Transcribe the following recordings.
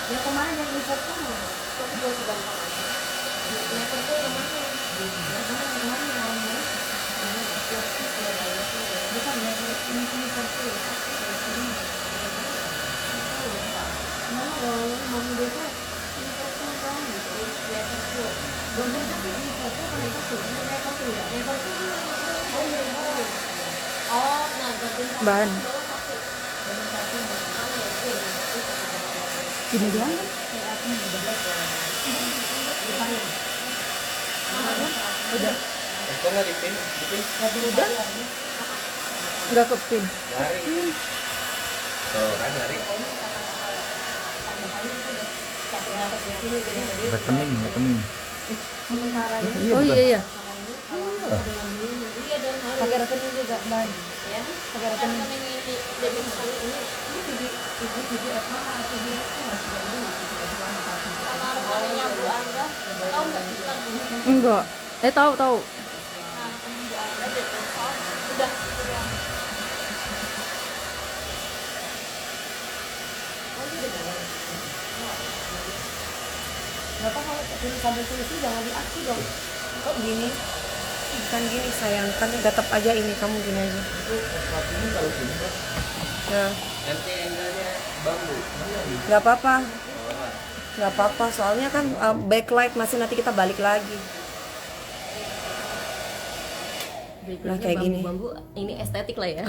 Ya kemarin yang import tuh kok gue segampang aja. Yang import tuh yang mana? Yang kemarin yang awalnya bukan yang import tuh dari sini. Mana kalau mami dia tuh import tuh kan gitu. Ya tuh. Belum tapi import tuh kan itu tuh. Mereka tuh ya. Import tuh oh iya. Oh, nah gantiin Ban. Gini doang kan? Udah. Kok nggak dipin? Dipin? Udah. Nggak kepin. Lari. Tuh kan lari. Rekening. Oh iya iya. Pakai rekening juga, Ban. Ya, Pakai rekening. ini debit satu ini sama rekeningnya Bu Angga. Tahu nggak sih lagu? Enggak. Tahu. Nah, rekening Bu Angga debit satu udah ya. Bapak kalau tulis sambil tulis itu jangan diaksi dong. Kok gini? Bukan gini sayang, kan tetap aja ini kamu gini aja. Ini kalau gini kan Nah, nanti angle-nya bambu. Nggak apa-apa, nggak apa-apa. Soalnya kan backlight masih nanti kita balik lagi. Nah, kayak gini. Bambu ini estetik lah ya.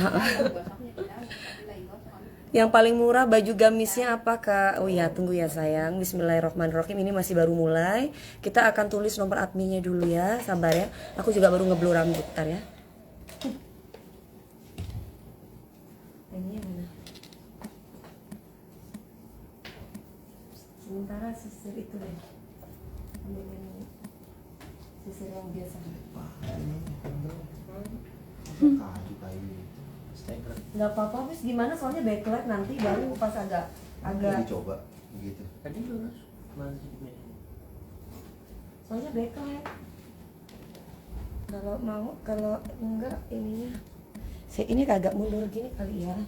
Yang paling murah baju gamisnya apa Kak? Oh iya, tunggu ya sayang. Bismillahirrohmanirrohim. Ini masih baru mulai. Kita akan tulis nomor adminnya dulu ya. Sabar ya. Aku juga baru ngeblow rambut, bentar ya. Ini yang mana? Sementara sisir itu deh. Ambil yang sisir yang biasa. Kayu steker. Nggak apa-apa, Bis. Gimana? Soalnya backlight nanti baru pas agak Dicoba begitu. Tadi lurus. Masih di soalnya backlight. Kalau mau, kalau enggak ininya. Ini agak mundur gini kali ya.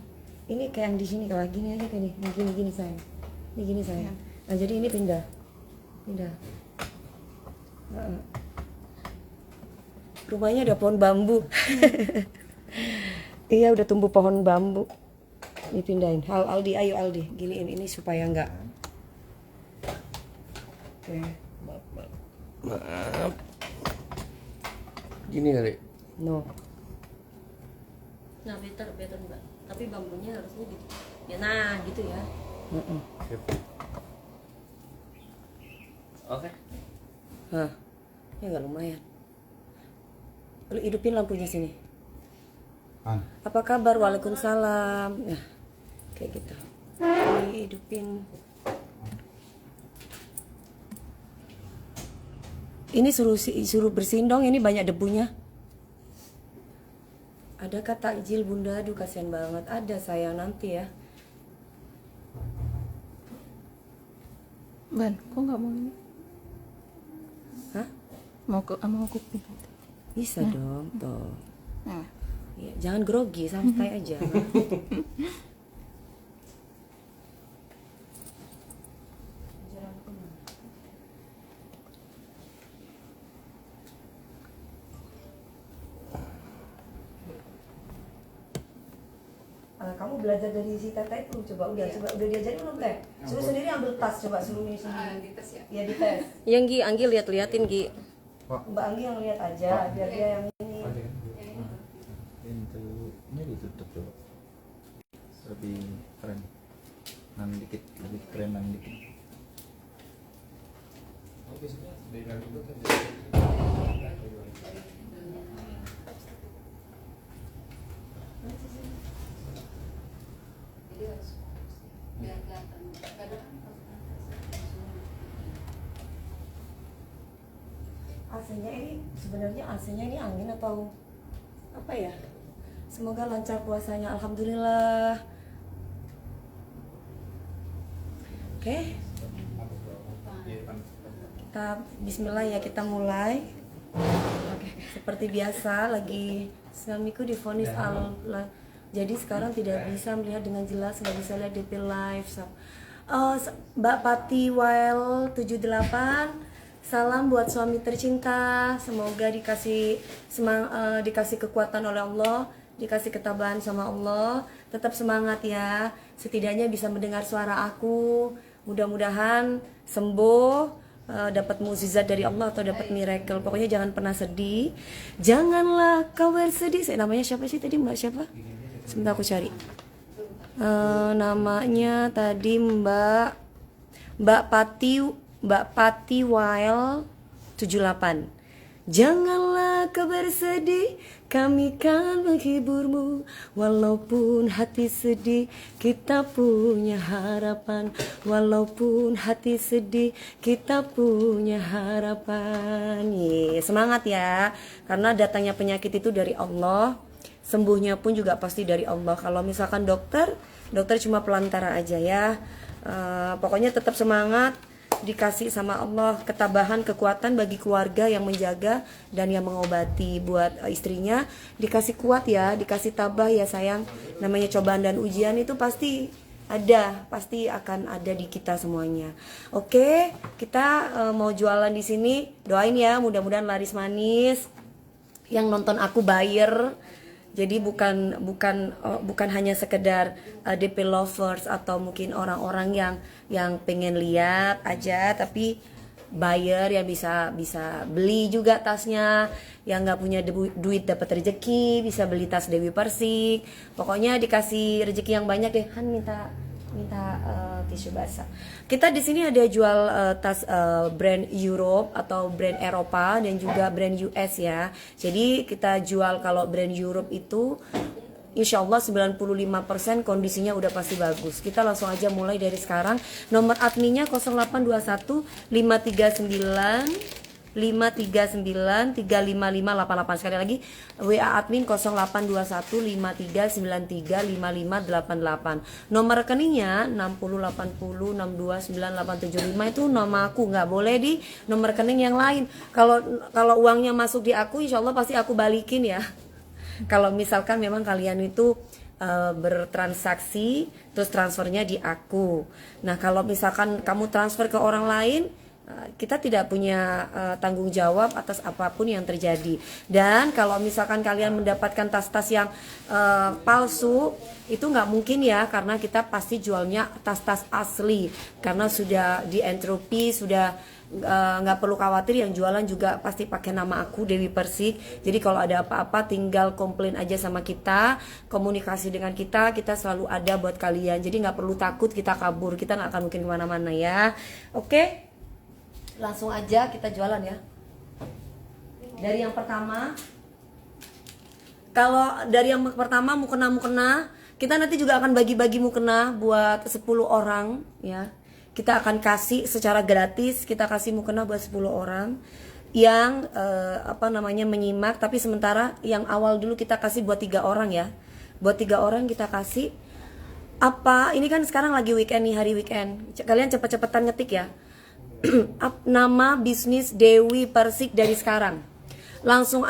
Ini kayak yang di sini kalau gini aja kayak gini sayang. Ini gini sayang. Nah, jadi ini pindah. Rumahnya ada pohon bambu. Iya, udah tumbuh pohon bambu. Dipindahin. Aldi, ayo Aldi, giniin ini supaya enggak. Oke. Maaf. Gini kali. No. Nah, better Mbak. Tapi bambunya harusnya gitu. Ya nah, gitu ya. Sip. Oke. Hah. Ya enggak lumayan. Lu hidupin lampunya sini. Apa kabar? Waalaikumsalam. Nah, kayak gitu. Hidupin. Ini suruh bersihin dong, ini banyak debunya. Ada kata takjil Bunda? Aduh kasihan banget. Ada sayang, nanti ya. Ban, kok nggak mau ini? Hah? Mau kuping. Bisa dong, tuh. Nah. Ya, jangan grogi, santai aja. Kamu belajar dari si Tete itu, coba udah diajarin belum Teh? Suruh sendiri ambil tas, coba suruh ini sendiri. Di tes ya? Iya di tes. Yang Gi, Anggi liatin Gi. Mbak Anggi yang lihat aja, biar dia yang ini. Pintunya ditutup coba. Lebih keren. Dikit, lebih kerenan dikit. AC-nya ini sebenarnya AC-nya ini angin atau apa ya? Semoga lancar puasanya, alhamdulillah. Oke. Kita bismillah ya, kita mulai. Oke, seperti biasa lagi suamiku divonis Allah. Jadi sekarang tidak bisa melihat dengan jelas, nggak bisa lihat DP live. Mbak Pati Wild 78, salam buat suami tercinta. Semoga dikasih kekuatan oleh Allah, dikasih ketabahan sama Allah. Tetap semangat ya. Setidaknya bisa mendengar suara aku. Mudah-mudahan sembuh, dapat mukjizat dari Allah atau dapat miracle. Pokoknya jangan pernah sedih. Janganlah kau bersedih. Namanya siapa sih tadi, Mbak siapa? Sebentar aku cari. Namanya tadi Mbak Pati Wild 78. Janganlah kau bersedih, kami kan menghiburmu. Walaupun hati sedih, kita punya harapan. Walaupun hati sedih, kita punya harapan. Semangat ya, karena datangnya penyakit itu dari Allah, sembuhnya pun juga pasti dari Allah. Kalau misalkan dokter cuma pelantara aja ya. Pokoknya tetap semangat, dikasih sama Allah ketabahan, kekuatan bagi keluarga yang menjaga dan yang mengobati. Buat istrinya dikasih kuat ya, dikasih tabah ya sayang. Namanya cobaan dan ujian itu pasti akan ada di kita semuanya. Oke, kita mau jualan di sini. Doain ya, mudah-mudahan laris manis. Yang nonton aku buyer. Jadi bukan hanya sekedar DP lovers atau mungkin orang-orang yang pengen lihat aja, tapi buyer yang bisa beli juga tasnya, yang nggak punya duit dapat rezeki bisa beli tas Dewi Persik. Pokoknya dikasih rezeki yang banyak deh. Han minta tisu basah. Kita di sini ada jual tas brand Europe atau brand Eropa dan juga brand US ya. Jadi kita jual kalau brand Europe itu insya Allah 95% kondisinya udah pasti bagus. Kita langsung aja mulai dari sekarang. Nomor adminnya 0821 539 539 35588. Sekali lagi WA admin 0821 5393 5588. Nomor rekeningnya 6080 629875. Itu nama aku, nggak boleh di nomor rekening yang lain. Kalau uangnya masuk di aku, insya Allah pasti aku balikin ya. Kalau misalkan memang kalian itu bertransaksi terus transfernya di aku. Nah kalau misalkan kamu transfer ke orang lain, kita tidak punya tanggung jawab atas apapun yang terjadi. Dan kalau misalkan kalian mendapatkan tas-tas yang palsu, itu nggak mungkin ya, karena kita pasti jualnya tas-tas asli. Karena sudah di entropi, sudah nggak perlu khawatir, yang jualan juga pasti pakai nama aku Dewi Persik. Jadi kalau ada apa-apa tinggal komplain aja sama kita, komunikasi dengan kita selalu ada buat kalian. Jadi nggak perlu takut kita kabur, kita nggak akan mungkin kemana-mana ya. Oke? Langsung aja kita jualan ya. Dari yang pertama, kalau dari yang pertama mukena, kita nanti juga akan bagi-bagi mukena buat 10 orang ya. Kita akan kasih secara gratis, kita kasih mukena buat 10 orang yang menyimak. Tapi sementara yang awal dulu kita kasih buat 3 orang ya. Buat 3 orang kita kasih ini kan sekarang lagi weekend nih, hari weekend. Kalian cepet-cepetan ngetik ya. Nama bisnis Dewi Persik dari sekarang. Langsung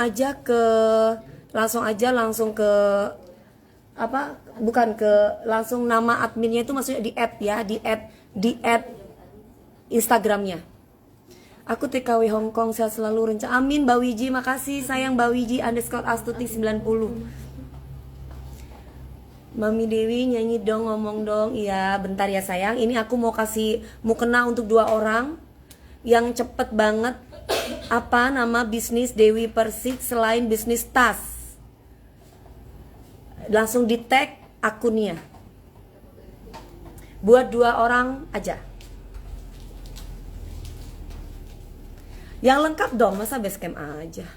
langsung nama adminnya itu maksudnya di add ya, di add Instagramnya. Aku TKW Hongkong, sehat selalu rencana. Amin Mbak Wiji, makasih sayang Mbak Wiji _astuti 90. Mami Dewi nyanyi dong, ngomong dong. Iya bentar ya sayang, ini aku mau kasih mukena untuk 2 orang yang cepet banget. Apa nama bisnis Dewi Persik selain bisnis tas? Langsung di tag akunnya. Buat 2 orang aja. Yang lengkap dong, masa basecamp aja.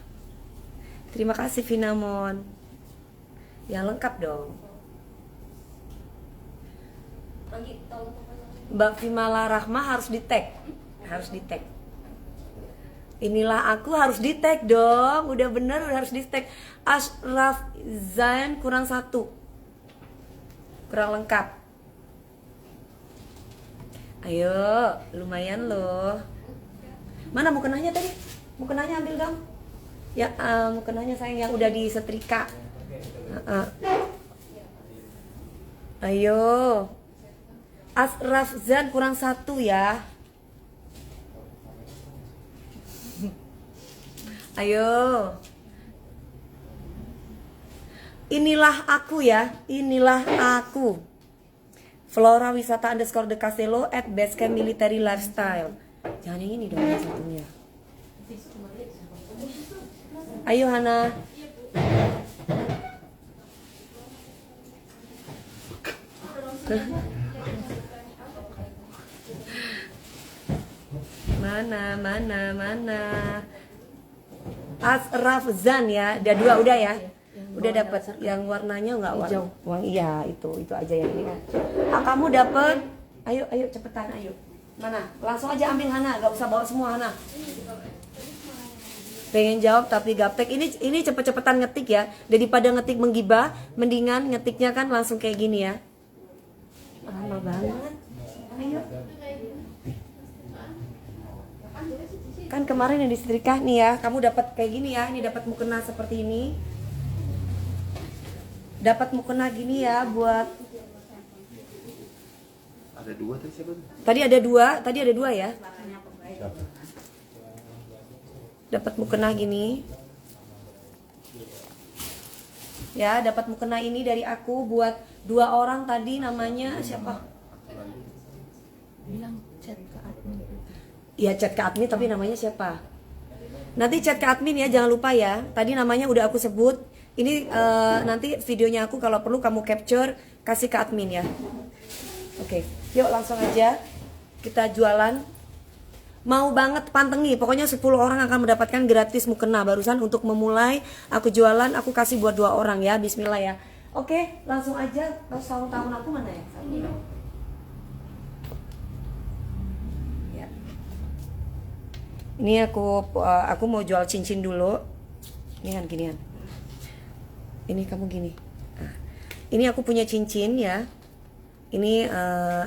Terima kasih Vinamon. Yang lengkap dong. Mbak Vimala Rahma harus di tag. Inilah aku harus di tag dong. Udah bener, udah harus di tag. Ashraf Zain kurang 1. Kurang lengkap. Ayo, lumayan loh. Mana mukenanya tadi? Mukenanya ambil dong. Ya, mukenanya sayang yang udah disetrika. Ayo. Asraf Zan kurang 1 ya. Ayo. Inilah aku ya. Inilah aku. Flora Wisata _ De Castello at Basecamp Military Lifestyle. Jangan yang ini dong yang satunya. Ayo Hana. Mana. Asraf Zan ya. Ada 2 udah ya. Udah dapat yang warnanya enggak warna. Iya, itu aja yang ini kan. Kamu dapat. Ayo cepetan ayo. Mana? Langsung aja ambil Hana, enggak usah bawa semua Hana. Pengen jawab tapi gaptek. Ini cepet-cepetan ngetik ya. Daripada ngetik menggibah, mendingan ngetiknya kan langsung kayak gini ya. Lama banget. Ayo. Kan kemarin yang disetrika nih ya, kamu dapat kayak gini ya. Ini dapat mukena seperti ini. Dapat mukena gini ya buat. Ada 2 tadi siapa tuh? Tadi ada dua ya. Siapa? Dapat mukena gini. Ya, dapat mukena ini dari aku buat 2 orang tadi namanya siapa? Bilang chat ke admin. Ya chat ke admin tapi namanya siapa? Nanti chat ke admin ya, jangan lupa ya. Tadi namanya udah aku sebut. Ini nanti videonya aku kalau perlu kamu capture kasih ke admin ya. Oke, yuk langsung aja kita jualan. Mau banget pantengi, pokoknya 10 orang akan mendapatkan gratis mukena. Barusan untuk memulai aku jualan, aku kasih buat 2 orang ya. Bismillah ya. Oke, langsung aja. Kalau tahun aku mana ya? Ya. Ini aku mau jual cincin dulu. Ini ginian. Ini kamu gini. Nah, ini aku punya cincin ya. Ini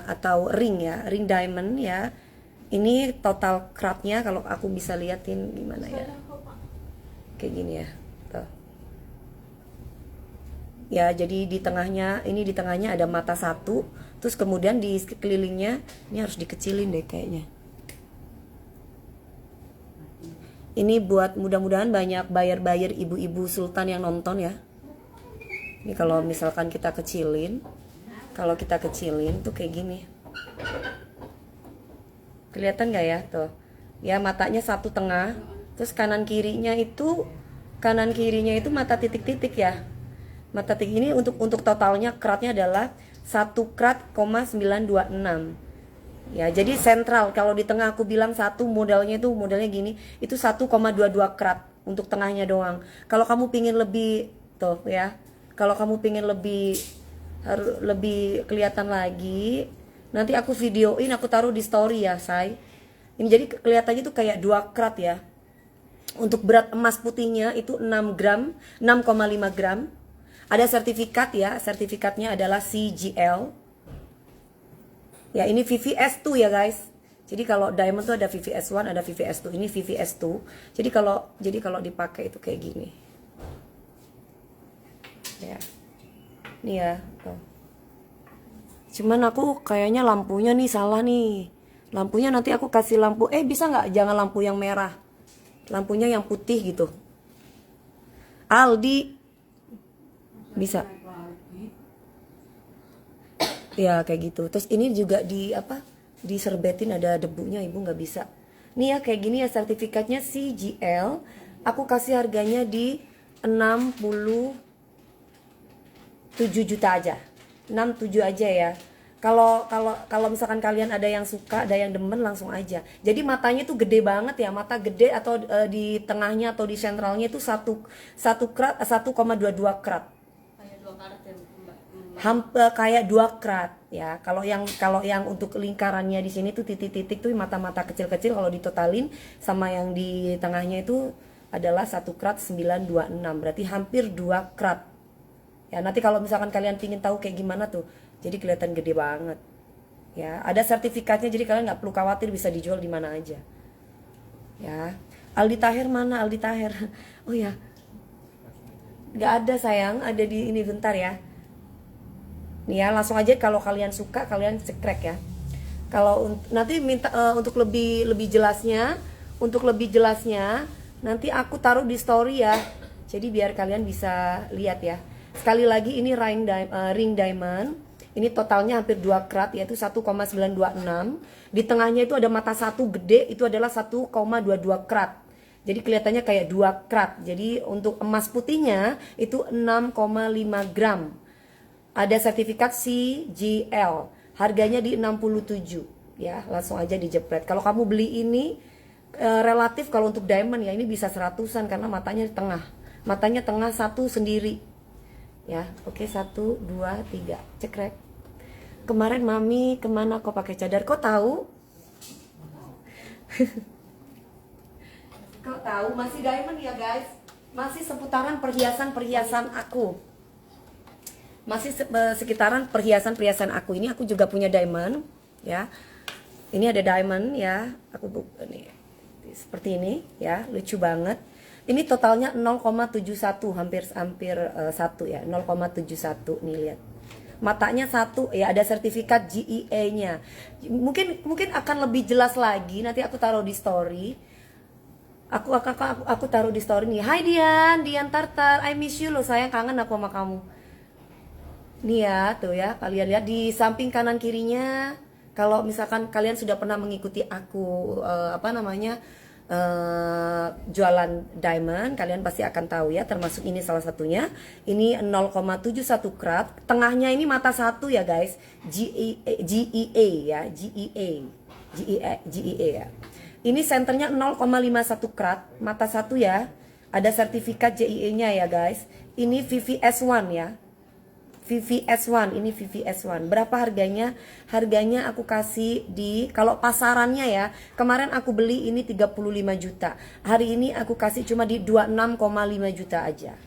atau ring ya, ring diamond ya. Ini total karatnya kalau aku bisa liatin gimana ya. Kayak gini ya. Tuh. Ya, jadi di tengahnya ada mata 1, terus kemudian di sekelilingnya ini harus dikecilin deh kayaknya. Ini buat mudah-mudahan banyak buyer ibu-ibu sultan yang nonton ya. Ini kalau misalkan kita kecilin, tuh kayak gini. Kelihatan nggak ya tuh? Ya matanya 1 tengah, terus kanan kirinya itu mata titik-titik ya. Mata titik ini untuk totalnya keratnya adalah 1 karat, 926. Ya, jadi sentral. Kalau di tengah aku bilang modelnya gini, itu 1,22 karat untuk tengahnya doang. Kalau kamu pingin lebih tuh ya. Kalau kamu pingin lebih kelihatan lagi, nanti aku videoin, aku taruh di story ya, say. Ini jadi kelihatannya tuh kayak 2 karat ya. Untuk berat emas putihnya itu 6 gram, 6,5 gram. Ada sertifikat ya, sertifikatnya adalah CGL. Ya, ini VVS2 ya guys. Jadi kalau diamond tuh ada VVS1, ada VVS2. Ini VVS2. Jadi kalau dipakai itu kayak gini. Ya. Nih ya, tuh. Cuman aku kayaknya lampunya nih salah nih. Lampunya nanti aku kasih lampu. Bisa nggak jangan lampu yang merah, lampunya yang putih gitu. Aldi bisa. Ya kayak gitu. Terus ini juga diserbetin ada debunya, ibu nggak bisa. Nih ya kayak gini ya sertifikatnya CGL. Aku kasih harganya di 67 juta aja. 67 aja ya. Kalau misalkan kalian ada yang suka, ada yang demen langsung aja. Jadi matanya tuh gede banget ya, mata gede atau di tengahnya atau di sentralnya itu 1,22 karat. Kayak 2 karat ya, Mbak. Hampir kayak 2 karat ya. Kalau yang untuk lingkarannya di sini tuh titik-titik tuh mata-mata kecil-kecil, kalau ditotalin sama yang di tengahnya itu adalah 1 karat 926. Berarti hampir 2 karat. Ya, nanti kalau misalkan kalian pingin tahu kayak gimana tuh, jadi kelihatan gede banget. Ya, ada sertifikatnya, jadi kalian nggak perlu khawatir, bisa dijual di mana aja. Ya, Aldi Taher mana? Aldi Taher? Oh ya, nggak ada sayang, ada di ini bentar ya. Nih ya, langsung aja kalau kalian suka kalian cekrek ya. Kalau nanti minta untuk lebih jelasnya, nanti aku taruh di story ya. Jadi biar kalian bisa lihat ya. Sekali lagi ini ring diamond. Ini totalnya hampir 2 karat yaitu 1,926. Di tengahnya itu ada mata satu gede, itu adalah 1,22 karat. Jadi kelihatannya kayak 2 karat. Jadi untuk emas putihnya itu 6,5 gram. Ada sertifikat CGL. Harganya di 67 ya. Langsung aja dijepret. Kalau kamu beli ini relatif kalau untuk diamond ya ini bisa 100-an karena matanya di tengah. Matanya tengah satu sendiri. Ya, oke 1 2 3. Cekrek. Kemarin mami kemana kok pakai cadar? Kok tahu? Kau tahu masih diamond ya guys, masih seputaran perhiasan aku, masih sekitaran perhiasan aku. Ini aku juga punya diamond ya, ini ada diamond ya, aku nih seperti ini ya, lucu banget. Ini totalnya 0,71 hampir 1 ya, 0,71 nih lihat. Matanya 1 ya, ada sertifikat GEA-nya. Mungkin akan lebih jelas lagi nanti aku taruh di story. Aku taruh di story nih. Hai Dian Tartar, I miss you loh sayang, kangen aku sama kamu. Nih ya, tuh ya, kalian lihat di samping kanan kirinya. Kalau misalkan kalian sudah pernah mengikuti aku jualan diamond, kalian pasti akan tahu ya, termasuk ini salah satunya. Ini 0,71 karat. Tengahnya ini mata satu ya guys, GEA ya, GEA ya. Ini senternya 0,51 karat, mata satu ya. Ada sertifikat JEA-nya ya guys. Ini VVS1 ya. VVS1, ini VVS1. Berapa harganya? Harganya aku kasih di, kalau pasarannya ya, kemarin aku beli ini 35 juta. Hari ini aku kasih cuma di 26,5 juta aja.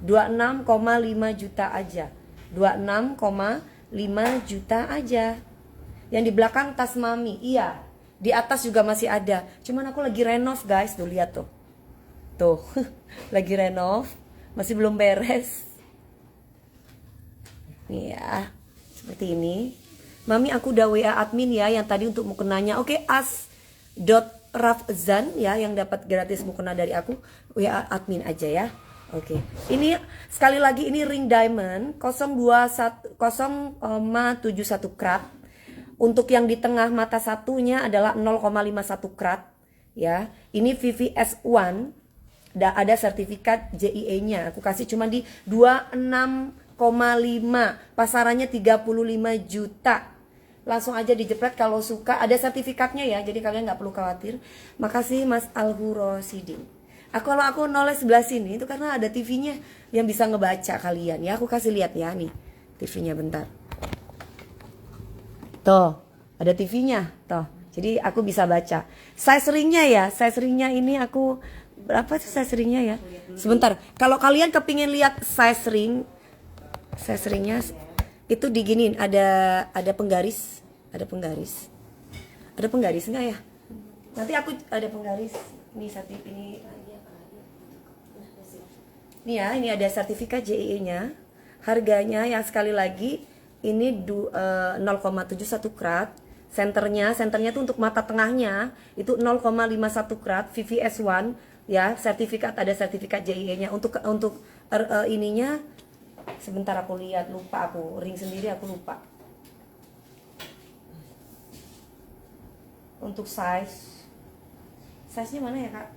26,5 juta aja. 26,5 juta aja. Yang di belakang tas mami, iya. Di atas juga masih ada. Cuman aku lagi renov guys, tuh lihat tuh. Tuh, lagi renov, masih belum beres. Nih ya, seperti ini. Mami aku udah WA admin ya yang tadi untuk mukenanya. Oke, as.rafzan ya yang dapat gratis mukena dari aku, WA admin aja ya. Oke. Ini sekali lagi ini ring diamond 0,71 karat. Untuk yang di tengah mata satunya adalah 0,51 karat ya. Ini VVS1. Ada sertifikat JEA-nya. Aku kasih cuma di 26,5, pasarannya 35 juta. Langsung aja dijepret kalau suka. Ada sertifikatnya ya, jadi kalian nggak perlu khawatir. Makasih Mas Alhurosidin. Kalau aku noleh sebelah sini itu karena ada TV-nya yang bisa ngebaca kalian ya. Aku kasih lihat ya nih TV-nya bentar. Tuh, ada TV-nya tuh. Jadi aku bisa baca. Size ringnya ya, size ringnya ini aku berapa sih size ringnya ya? Sebentar. Kalau kalian kepingin lihat size ringnya itu diginiin, ada penggaris, ada penggaris enggak ya? Nanti aku ada penggaris. Ini ya, ini ada sertifikat JEA-nya. Harganya yang sekali lagi ini 0,71 karat. Senternya tuh untuk mata tengahnya itu 0,51 karat VVS1 ya, ada sertifikat JEA-nya. Untuk ininya sebentar aku lihat, lupa aku ring sendiri aku lupa. Untuk size-nya mana ya kak?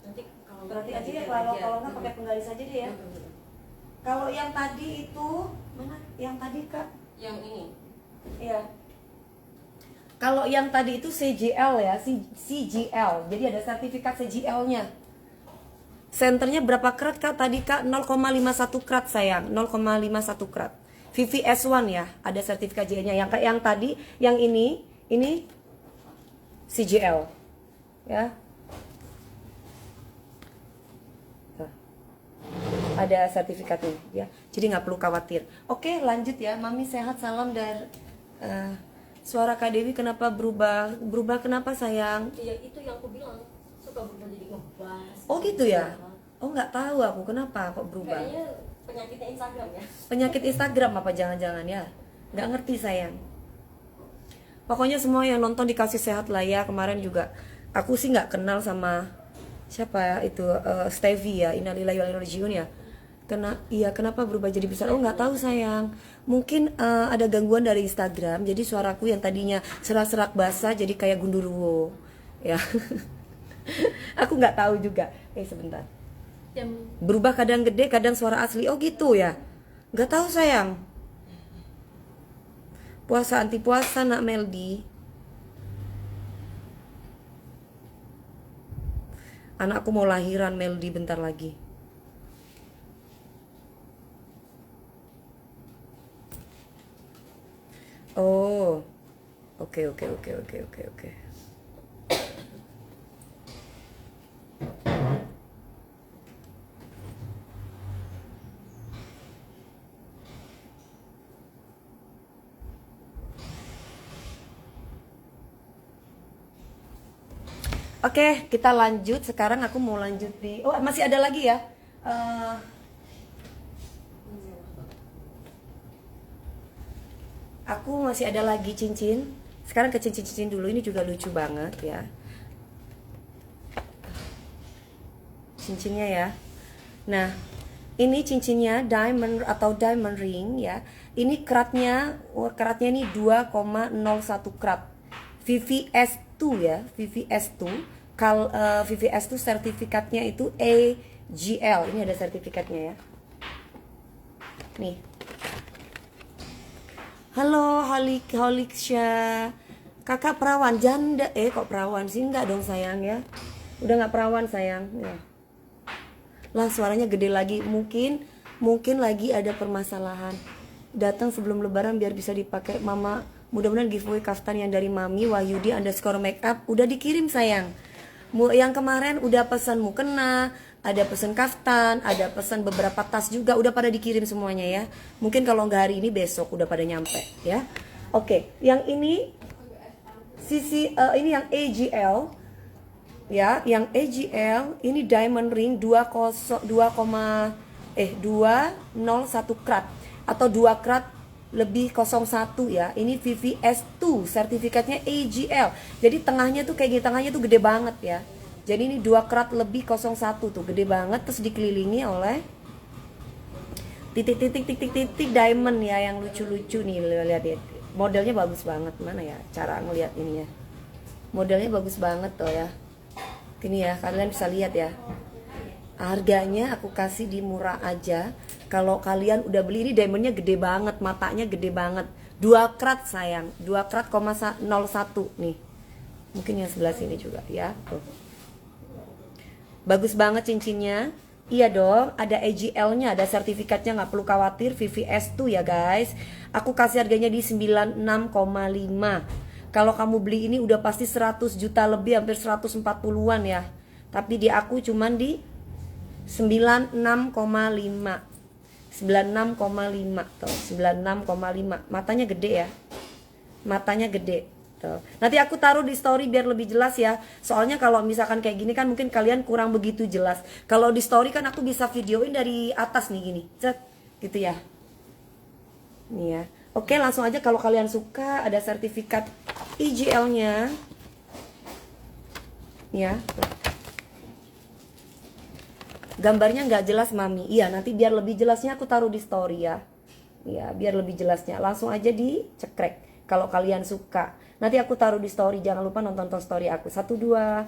Nanti kalau Berarti aja ya, kalau nggak pakai penggaris aja deh ya. Kalau yang tadi itu mana? Yang tadi kak? yang ini. Iya. Kalau yang tadi itu CGL ya, CGL. Jadi ada sertifikat CGL-nya. Senternya berapa karat kak tadi kak? 0,51 karat sayang, 0,51 karat. VVS1 ya, ada sertifikat JE-nya. Yang tadi, yang ini CGL. Ya. Tuh. Ada sertifikatnya ya. Jadi nggak perlu khawatir. Oke, lanjut ya. Mami sehat, salam dari suara Kak Dewi kenapa berubah? Berubah kenapa sayang? Ya itu yang aku bilang, suka berubah jadi ngebas. Oh gitu ya? Oh nggak tahu aku kenapa kok berubah. Kayaknya Penyakitnya Instagram ya. Penyakit Instagram apa jangan-jangan ya? Nggak ngerti sayang. Pokoknya semua yang nonton dikasih sehat lah ya. Kemarin juga aku sih nggak kenal sama siapa ya itu Stevie ya, Innalillahi wa inna ilaihi raji'un ya. Kenapa berubah jadi besar? Oh nggak tahu sayang. Mungkin ada gangguan dari Instagram. Jadi suaraku yang tadinya serak-serak basah jadi kayak gundurwo ya. Aku nggak tahu juga. Sebentar. Berubah kadang gede, kadang suara asli. Oh gitu ya. Nggak tahu sayang. Puasa anti puasa nak Meldi. Anakku mau lahiran Meldi bentar lagi. Oh. Oke. Oke, kita lanjut. Sekarang aku mau lanjut di. Oh, masih ada lagi ya? Aku masih ada lagi cincin. Sekarang ke cincin-cincin dulu. Ini juga lucu banget ya. Cincinnya ya. Nah, ini cincinnya diamond atau diamond ring ya. Ini keratnya ini 2,01 karat. VVS2 ya, VVS2. VVS2 sertifikatnya itu AGL. Ini ada sertifikatnya ya. Nih. Halo Holiksya. Kakak perawan janda. Kok perawan sih? Enggak dong sayang ya. Udah nggak perawan sayang ya. Lah suaranya gede lagi. Mungkin lagi ada permasalahan. Datang sebelum lebaran biar bisa dipakai mama. Mudah-mudahan giveaway kaftan yang dari Mami Wahyudi _makeup udah dikirim sayang. Yang kemarin udah pesan mukena, ada pesan kaftan, ada pesan beberapa tas juga udah pada dikirim semuanya ya. Mungkin kalau nggak hari ini besok udah pada nyampe ya. Oke, yang ini ini yang AGL ya, yang AGL ini diamond ring 201 karat atau 2 karat lebih 01 ya. Ini VVS2 sertifikatnya AGL. Jadi tengahnya tuh kayak gini, tengahnya tuh gede banget ya. Jadi ini 2 karat lebih 01 tuh, gede banget, terus dikelilingi oleh titik-titik diamond ya yang lucu-lucu nih. Lihat ya. Modelnya bagus banget. Mana ya cara ngelihat ini ya. Modelnya bagus banget tuh ya. Ini ya, kalian bisa lihat ya. Harganya aku kasih di murah aja. Kalau kalian udah beli, ini diamondnya gede banget, matanya gede banget. 2 karat sayang, 2 karat 01 nih. Mungkin yang sebelah sini juga ya. Tuh. Bagus banget cincinnya. Iya dong, ada AGL-nya, ada sertifikatnya, nggak perlu khawatir. VVS2 ya guys. Aku kasih harganya di 96,5. Kalau kamu beli ini udah pasti 100 juta lebih, hampir 140-an ya. Tapi di aku cuman di 96,5. 96,5 tuh, 96,5. Matanya gede ya. Matanya gede tuh. Nanti aku taruh di story biar lebih jelas ya. Soalnya kalau misalkan kayak gini kan mungkin kalian kurang begitu jelas. Kalau di story kan aku bisa videoin dari atas nih gini. Cet, gitu ya. Nih ya. Oke, langsung aja kalau kalian suka ada sertifikat AGL-nya. Ya. Gambarnya nggak jelas Mami. Iya, nanti biar lebih jelasnya aku taruh di story ya. Iya, biar lebih jelasnya. Langsung aja dicekrek kalau kalian suka. Nanti aku taruh di story. Jangan lupa nonton story aku. 1, 2.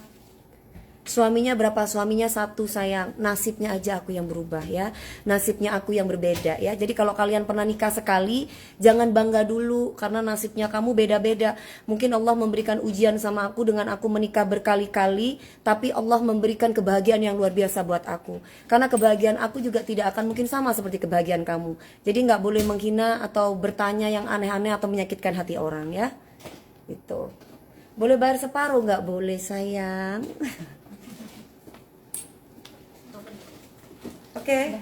Suaminya berapa? Suaminya 1 sayang. Nasibnya aja aku yang berubah ya. Nasibnya aku yang berbeda ya. Jadi kalau kalian pernah nikah sekali, jangan bangga dulu karena nasibnya kamu beda-beda. Mungkin Allah memberikan ujian sama aku dengan aku menikah berkali-kali, tapi Allah memberikan kebahagiaan yang luar biasa buat aku. Karena kebahagiaan aku juga tidak akan mungkin sama seperti kebahagiaan kamu. Jadi nggak boleh menghina atau bertanya yang aneh-aneh atau menyakitkan hati orang ya. Itu. Boleh bayar separuh? Nggak boleh sayang. Oke.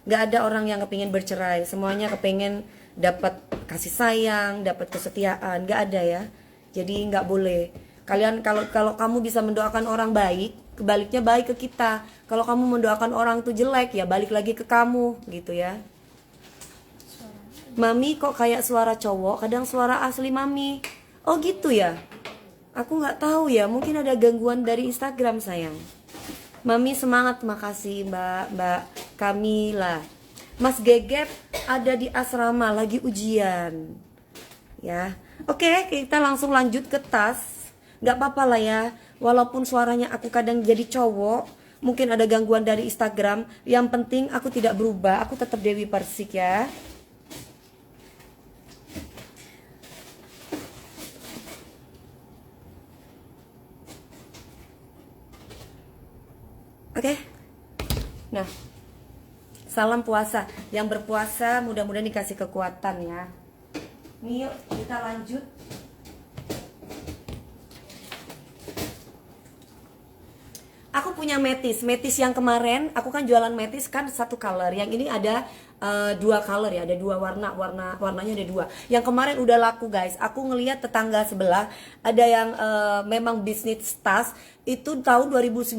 Gak ada orang yang kepingin bercerai. Semuanya kepingin dapat kasih sayang, dapat kesetiaan. Gak ada ya. Jadi gak boleh. Kalian kalau kamu bisa mendoakan orang baik, kebaliknya baik ke kita. Kalau kamu mendoakan orang tuh jelek, ya balik lagi ke kamu gitu ya. Mami kok kayak suara cowok, kadang suara asli Mami. Oh gitu ya. Aku nggak tahu ya, mungkin ada gangguan dari Instagram sayang. Mami semangat, makasih Mbak Kamila. Mas Gegep ada di asrama lagi ujian. Ya. Oke, kita langsung lanjut ke tas. Nggak apa-apa lah ya. Walaupun suaranya aku kadang jadi cowok, mungkin ada gangguan dari Instagram. Yang penting aku tidak berubah, aku tetap Dewi Persik ya. Oke. Nah, salam puasa. Yang berpuasa mudah-mudahan dikasih kekuatan ya. Nih yuk kita lanjut. Aku punya metis yang kemarin aku kan jualan metis kan satu color. Yang ini ada dua color ya, ada dua warnanya ada dua. Yang kemarin udah laku guys. Aku ngelihat tetangga sebelah ada yang memang bisnis tas itu tahun 2019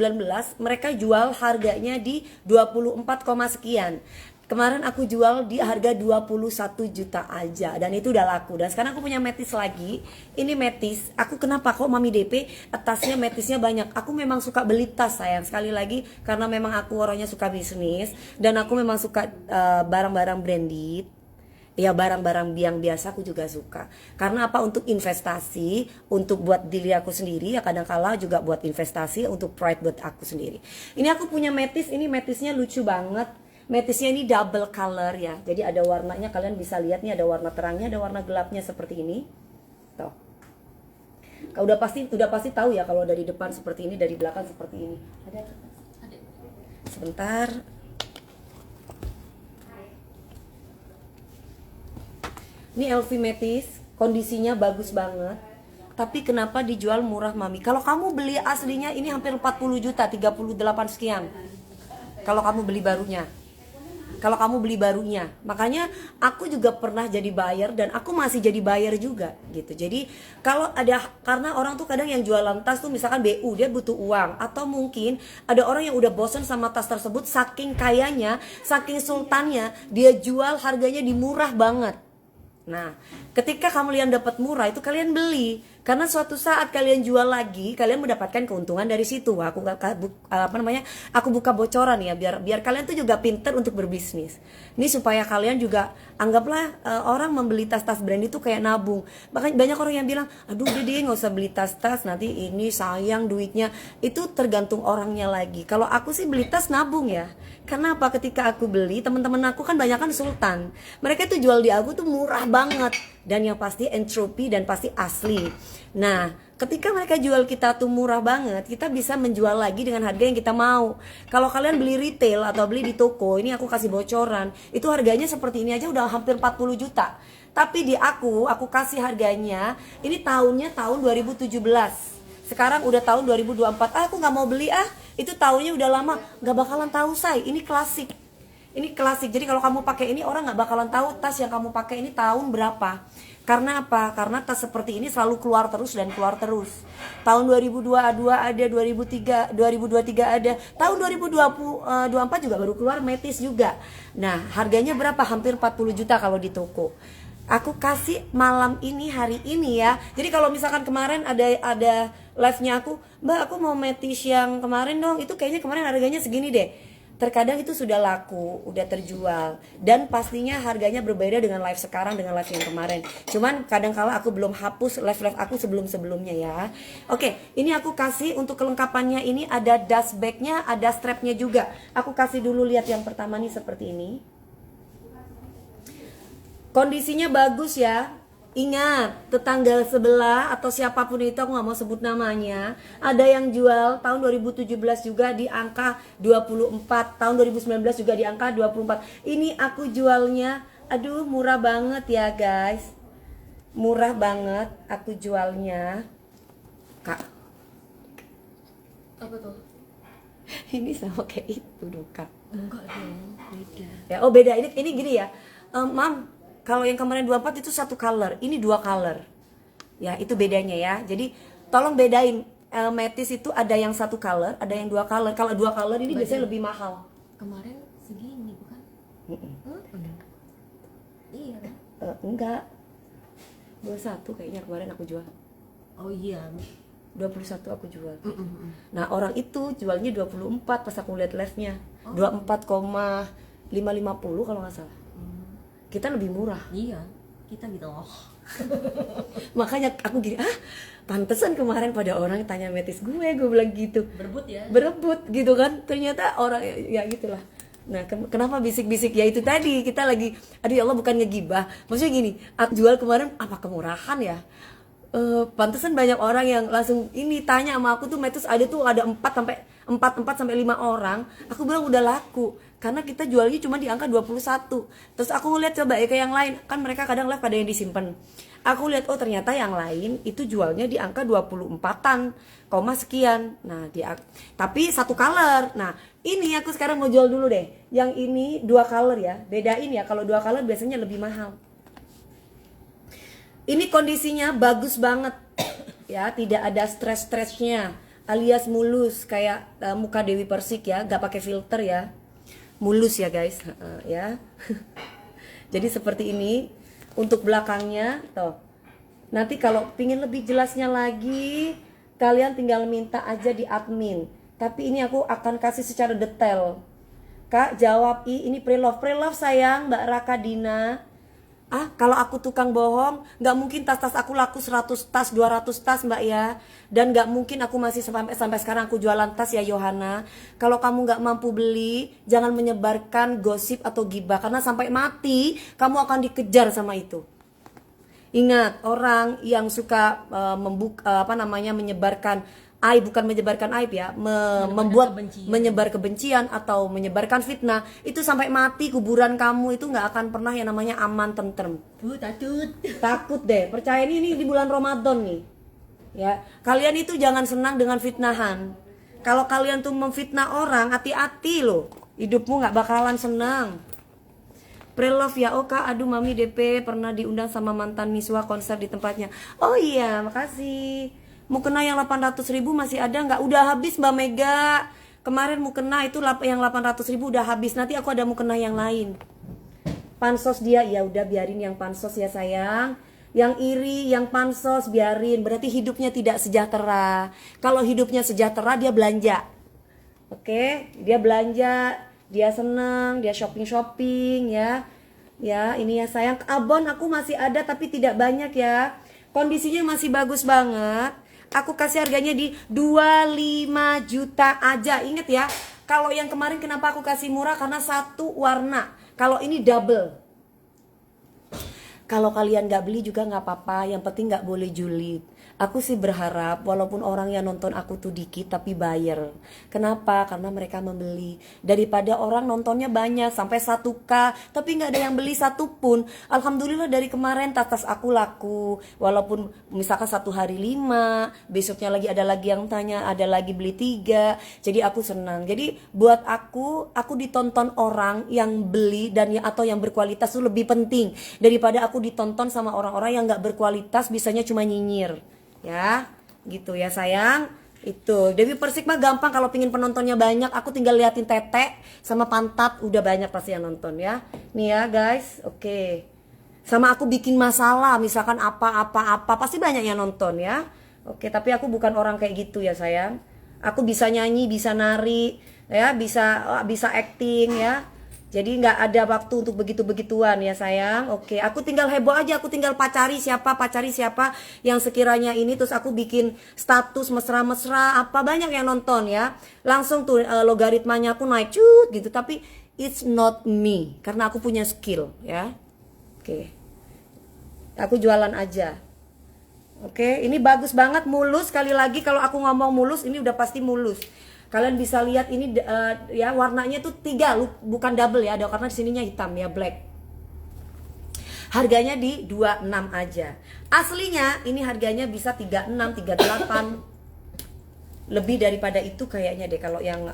mereka jual harganya di 24, sekian. Kemarin aku jual di harga 21 juta aja dan itu udah laku. Dan sekarang aku punya metis lagi. Ini metis. Aku kenapa kok Mami DP tasnya metisnya banyak. Aku memang suka beli tas sayang. Sekali lagi karena memang aku orangnya suka bisnis dan aku memang suka barang-barang branded. Ya barang-barang yang biasa aku juga suka. Karena apa? Untuk investasi, untuk buat diri aku sendiri ya kadang-kala juga buat investasi untuk pride buat aku sendiri. Ini aku punya metis, ini metisnya lucu banget. Metisnya ini double color ya. Jadi ada warnanya, kalian bisa lihat nih ada warna terangnya, ada warna gelapnya seperti ini. Tuh. Udah pasti tahu ya kalau dari depan seperti ini, dari belakang seperti ini. Ada. Sebentar. Ini LV metis, kondisinya bagus banget. Tapi kenapa dijual murah Mami? Kalau kamu beli aslinya ini hampir 40 juta, 38 sekian. Kalau kamu beli barunya. Makanya aku juga pernah jadi buyer dan aku masih jadi buyer juga gitu. Jadi kalau ada, karena orang tuh kadang yang jualan tas tuh misalkan BU dia butuh uang, atau mungkin ada orang yang udah bosan sama tas tersebut, saking kayanya, saking sultannya dia jual harganya di murah banget. Nah, ketika kalian dapat murah itu kalian beli, karena suatu saat kalian jual lagi, kalian mendapatkan keuntungan dari situ. Aku buka bocoran ya, biar kalian tuh juga pinter untuk berbisnis. Ini supaya kalian juga anggaplah orang membeli tas-tas brand itu kayak nabung. Bahkan banyak orang yang bilang, aduh deh nggak usah beli tas-tas, nanti ini sayang duitnya. Itu tergantung orangnya lagi. Kalau aku sih beli tas nabung ya. Karena apa? Ketika aku beli, teman-teman aku kan banyak kan sultan. Mereka tuh jual di aku tuh murah banget. Dan yang pasti entropi dan pasti asli. Nah, ketika mereka jual kita tuh murah banget, kita bisa menjual lagi dengan harga yang kita mau. Kalau kalian beli retail atau beli di toko, ini aku kasih bocoran, itu harganya seperti ini aja udah hampir 40 juta. Tapi di aku kasih harganya, ini tahunnya tahun 2017. Sekarang udah tahun 2024. Aku nggak mau beli itu tahunnya udah lama, nggak bakalan tahu say. Ini klasik. Jadi kalau kamu pakai ini orang nggak bakalan tahu tas yang kamu pakai ini tahun berapa. Karena apa? Karena tas seperti ini selalu keluar terus dan keluar terus. Tahun 2022 ada, 2023 ada, tahun 2024 juga baru keluar metis juga. Nah, harganya berapa? Hampir 40 juta kalau di toko. Aku kasih malam ini, hari ini ya. Jadi kalau misalkan kemarin ada live-nya aku, Mbak aku mau metis yang kemarin dong. Itu kayaknya kemarin harganya segini deh. Terkadang itu sudah laku, udah terjual. Dan pastinya harganya berbeda dengan live sekarang dengan live yang kemarin. Cuman kadang-kala aku belum hapus live-live aku sebelum-sebelumnya ya. Oke, ini aku kasih untuk kelengkapannya, ini ada dust bag-nya, ada strap-nya juga. Aku kasih dulu lihat yang pertama nih seperti ini. Kondisinya bagus ya. Ingat, tetangga sebelah atau siapapun itu, aku gak mau sebut namanya, ada yang jual tahun 2017 juga di angka 24, tahun 2019 juga di angka 24. Ini aku jualnya, aduh murah banget ya guys. Murah banget aku jualnya. Kak, Apa tuh? ini sama kayak itu dong Kak. Enggak dong, beda. Ya, oh beda, ini gini ya. Mam, kalau yang kemarin 24 itu satu color, ini dua color. Ya, itu bedanya ya. Jadi tolong bedain. Metis itu ada yang satu color, ada yang dua color. Kalau dua color ini biasanya lebih mahal. Kemarin segini bukan? Iya kan? Enggak. 21 kayaknya kemarin aku jual. Oh iya. 21 aku jual. Nah, orang itu jualnya 24 pas aku lihat live-nya. 24,550 kalau nggak salah. Kita lebih murah. Iya, kita gitu loh. Makanya aku gini, pantesan kemarin pada orang tanya metis gue bilang gitu. Berebut ya? Berebut gitu kan. Ternyata orang ya gitulah. Nah, kenapa bisik-bisik? Ya itu tadi, kita lagi, aduh ya Allah, bukan ngegibah. Maksudnya gini, aku jual kemarin apa kemurahan ya? Pantesan banyak orang yang langsung ini tanya sama aku tuh metis ada 4 sampai 5 orang. Aku bilang udah laku karena kita jualnya cuma di angka 21. Terus aku lihat coba ya ke yang lain, kan mereka kadang live pada yang disimpan. Aku lihat oh ternyata yang lain itu jualnya di angka 24-an, sekian. Nah, tapi satu color. Nah, ini aku sekarang mau jual dulu deh. Yang ini 2 color ya. Bedain ya, kalau 2 color biasanya lebih mahal. Ini kondisinya bagus banget. Ya, tidak ada stres-stresnya, alias mulus kayak muka Dewi Persik ya, gak pakai filter ya. Mulus ya guys, ya. Jadi seperti ini untuk belakangnya tuh. Nanti kalau pingin lebih jelasnya lagi, kalian tinggal minta aja di admin. Tapi ini aku akan kasih secara detail. Kak jawab ini pre-love sayang Mbak Raka Dina. Kalau aku tukang bohong, nggak mungkin tas-tas aku laku 100 tas, 200 tas Mbak ya. Dan nggak mungkin aku masih sampai sekarang aku jualan tas ya Yohana. Kalau kamu nggak mampu beli, jangan menyebarkan gosip atau gibah. Karena sampai mati, kamu akan dikejar sama itu. Ingat, orang yang suka menyebarkan aib, bukan menyebarkan aib ya, menyebar kebencian atau menyebarkan fitnah, itu sampai mati kuburan kamu itu nggak akan pernah yang namanya aman, tentrem. Takut deh, percaya ini di bulan Ramadan nih ya. Kalian itu jangan senang dengan fitnahan. Kalau kalian tuh memfitnah orang, hati-hati loh, hidupmu nggak bakalan senang. Pre-love ya Oka, aduh mami DP pernah diundang sama mantan Miswa konser di tempatnya. Oh iya, makasih. Mukena yang 800.000 masih ada nggak? Udah habis Mbak Mega. Kemarin mukena itu yang 800.000 udah habis. Nanti aku ada mukena yang lain. Pansos dia, ya udah biarin yang pansos ya sayang. Yang iri, yang pansos biarin. Berarti hidupnya tidak sejahtera. Kalau hidupnya sejahtera dia belanja. Oke, dia belanja, dia senang, dia shopping ya. Ya, ini ya sayang. Abon aku masih ada tapi tidak banyak ya. Kondisinya masih bagus banget. Aku kasih harganya di 25 juta aja. Ingat ya, kalau yang kemarin kenapa aku kasih murah? Karena satu warna. Kalau ini double. Kalau kalian gak beli juga gak apa-apa. Yang penting gak boleh julid. Aku sih berharap walaupun orang yang nonton aku tuh dikit tapi bayar. Kenapa? Karena mereka membeli. Daripada orang nontonnya banyak sampai 1K tapi gak ada yang beli satupun. Alhamdulillah dari kemarin tas aku laku. Walaupun misalkan 1 hari 5, besoknya ada lagi yang tanya, ada lagi beli 3. Jadi aku senang. Jadi buat aku ditonton orang yang beli dan atau yang berkualitas itu lebih penting daripada aku ditonton sama orang-orang yang gak berkualitas bisanya cuma nyinyir. Ya, gitu ya sayang. Itu Dewi Persik mah gampang kalau pingin penontonnya banyak. Aku tinggal liatin tete sama pantat, udah banyak pasti yang nonton ya. Nih ya guys, oke. Sama aku bikin masalah, misalkan apa pasti banyak yang nonton ya. Oke, tapi aku bukan orang kayak gitu ya sayang. Aku bisa nyanyi, bisa nari, ya, bisa acting ya. Jadi nggak ada waktu untuk begitu-begituan ya sayang. Oke, aku tinggal heboh aja, aku tinggal pacari siapa yang sekiranya ini, terus aku bikin status mesra-mesra, apa banyak yang nonton ya. Langsung tuh logaritmanya aku naik cut gitu, tapi it's not me karena aku punya skill ya. Oke. Aku jualan aja. Oke, ini bagus banget, mulus. Sekali lagi kalau aku ngomong mulus, ini udah pasti mulus. Kalian bisa lihat ini ya warnanya tuh 3, bukan double ya, ada karena di sininya hitam ya, black. Harganya di 26 aja. Aslinya ini harganya bisa 36, 38. Lebih daripada itu kayaknya deh kalau yang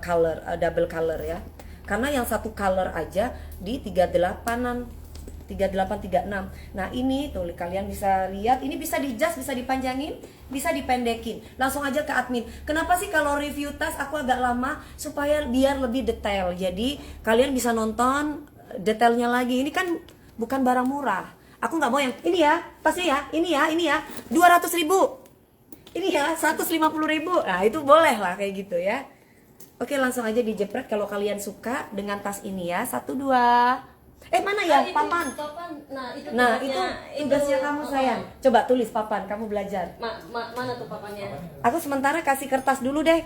color double color ya. Karena yang satu color aja di 38-an. 3836. Nah ini tuh kalian bisa lihat, ini bisa di-adjust, bisa dipanjangin, bisa dipendekin. Langsung aja ke admin. Kenapa sih kalau review tas aku agak lama? Supaya biar lebih detail. Jadi kalian bisa nonton detailnya lagi. Ini kan bukan barang murah. Aku nggak mau yang ini ya, tasnya ya, ini ya 200.000. Ini ya 150.000. Nah itu boleh lah kayak gitu ya. Oke, langsung aja dijepret kalau kalian suka dengan tas ini ya. 1, 2. Mana ya papan? Nah itu tugasnya kamu sayang. Coba tulis papan, kamu belajar. Mana tuh papannya? Aku sementara kasih kertas dulu deh.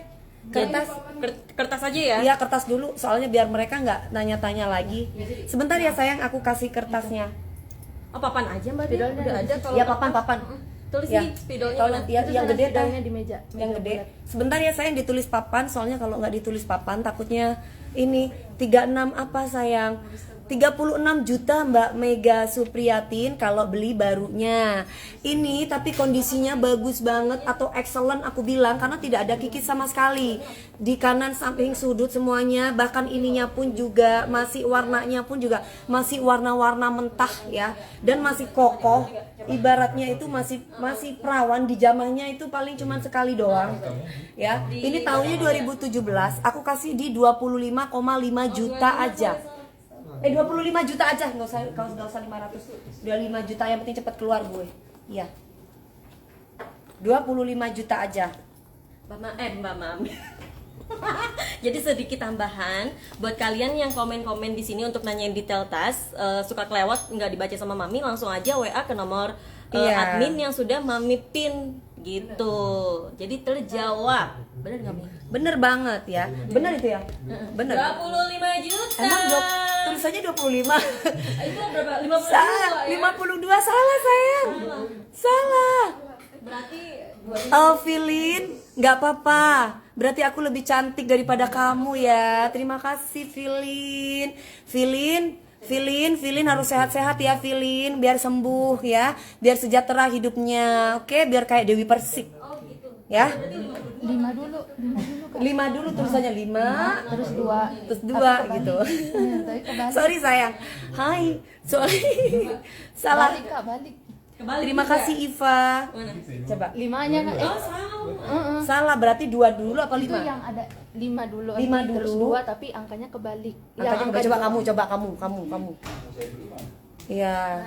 Kertas aja ya? Iya kertas dulu, soalnya biar mereka nggak tanya-tanya lagi. Sebentar ya sayang, aku kasih kertasnya. Oh, papan aja Mbak Dia? Udah ada kalau Ya papan. tulis Ya. di spidolnya. Tolong ya, yang gede dah. Spidolnya di meja. Yang gede. Sebentar ya sayang, ditulis papan, soalnya kalau nggak ditulis papan takutnya ini 36 apa sayang? 36 juta Mbak Mega Supriyatin kalau beli barunya. Ini tapi kondisinya bagus banget atau excellent aku bilang, karena tidak ada kikis sama sekali. Di kanan samping sudut semuanya, bahkan ininya pun juga masih, warnanya pun juga masih warna-warna mentah ya, dan masih kokoh. Ibaratnya itu masih perawan, di jamahnya itu paling cuma sekali doang ya. Ini tahunnya 2017, aku kasih di 25,5 juta aja. 25 juta aja, nggak usah 500. Udah 5 juta, yang penting cepet keluar gue. Iya. 25 juta aja. Mbak Mami. Jadi sedikit tambahan buat kalian yang komen-komen di sini untuk nanyain detail tas, suka kelewat nggak dibaca sama Mami, langsung aja WA ke nomor Iya. admin yang sudah Mami pin gitu. Jadi terjawab. Bener nggak Mi? Bener banget ya. Bener itu ya? Bener. 25 juta. Emang tulisannya 25. Itu berapa? 52 Salah, ya? 52 salah sayang. Salah. Berarti Filin, nggak apa-apa. Berarti aku lebih cantik daripada kamu ya. Terima kasih Filin. Filin harus sehat-sehat ya Filin, biar sembuh ya, biar sejahtera hidupnya. Oke, biar kayak Dewi Persik. Ya. 5 dulu. 5 dulu tulisannya 5, Terus 2. terus 2 gitu. Tapi kebalik. Sorry sayang. Hai, sorry. Salah. Balik Kak, balik. Terima kasih Iva. mana? Coba. 5-nya kan Salah, berarti 2 dulu apa itu 5? yang ada 5 dulu. 5 Terus dulu. 2 tapi angkanya kebalik. Angkanya coba kamu. Iya.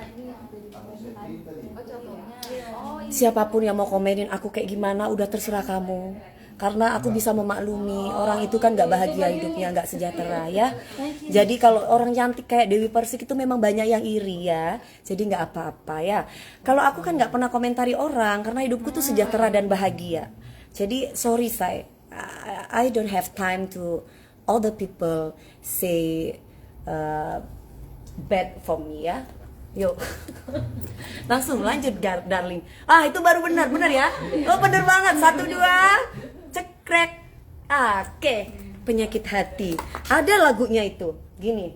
Siapapun yang mau komenin aku kayak gimana udah terserah kamu. Karena aku bisa memaklumi orang itu kan nggak bahagia hidupnya, nggak sejahtera ya. Jadi kalau orang cantik kayak Dewi Persik itu memang banyak yang iri ya. Jadi nggak apa-apa ya. Kalau aku kan nggak pernah komentari orang karena hidupku tuh sejahtera dan bahagia. Jadi sorry say, I don't have time to all the people say bad for me ya. Yuk. Langsung lanjut darling. Itu baru benar ya. Oh benar banget. 1, 2 cekrek. Oke. Penyakit hati. Ada lagunya itu. Gini.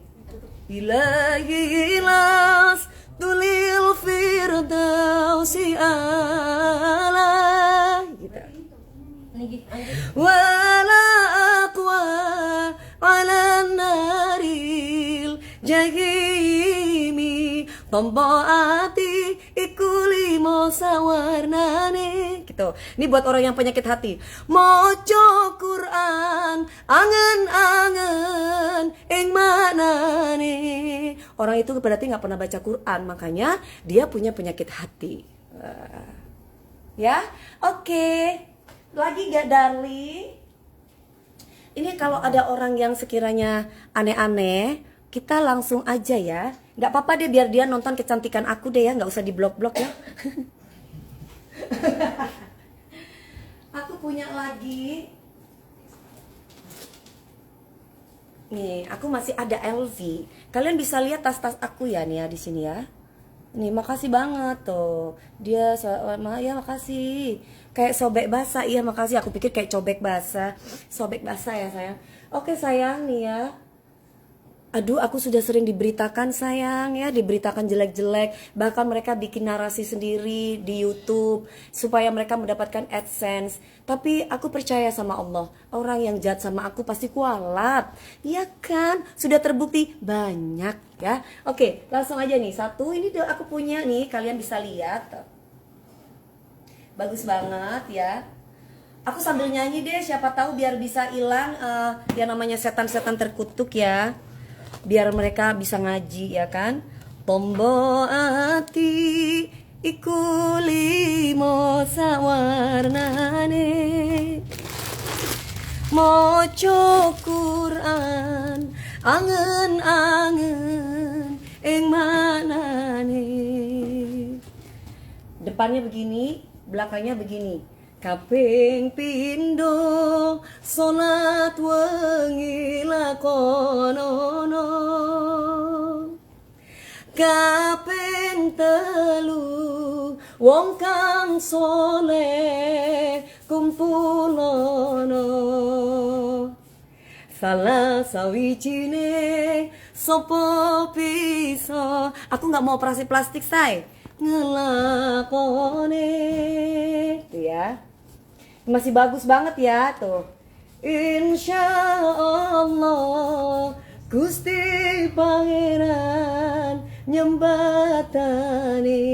Ilahilas tulil firdausi ala. Gitu. Wala aqwa ala naril jahimi tombo ati ikulimo sawarnane gitu. Ini buat orang yang penyakit hati. Moco Quran angen-angen ing manane. Orang itu berarti nggak pernah baca Quran, makanya dia punya penyakit hati. Ya, oke. Lagi gak darling? Ini kalau ada orang yang sekiranya aneh-aneh, kita langsung aja ya. Gak apa-apa deh, biar dia nonton kecantikan aku deh ya, gak usah di blok-blok ya. Aku punya lagi. Nih, aku masih ada LV. Kalian bisa lihat tas-tas aku ya nih ya di sini ya. Nih, makasih banget tuh. Dia ya makasih. Kayak sobek basah, iya makasih. Aku pikir kayak cobek basah. Sobek basah ya sayang. Oke sayang nih ya. Aduh, aku sudah sering diberitakan sayang ya, diberitakan jelek-jelek. Bahkan mereka bikin narasi sendiri di YouTube supaya mereka mendapatkan AdSense. Tapi aku percaya sama Allah, orang yang jahat sama aku pasti kualat. Ya kan? Sudah terbukti banyak ya. Oke, langsung aja nih. Satu, ini aku punya nih, kalian bisa lihat. Bagus banget ya. Aku sambil nyanyi deh, siapa tahu biar bisa hilang yang namanya setan-setan terkutuk ya. Biar mereka bisa ngaji ya kan. Tombo ati iku limo sawarnane, moco Quran angen-angen ing manane. Depannya begini, belakangnya begini. Kaping pindo salat wengi lakonono, kaping telu wong kang soleh kumpulono, salah sawijine sopo piso. Aku nggak mau operasi plastik say, ngelakone tuh ya. Masih bagus banget ya tuh. Insya Allah Gusti Pangeran nyembatani.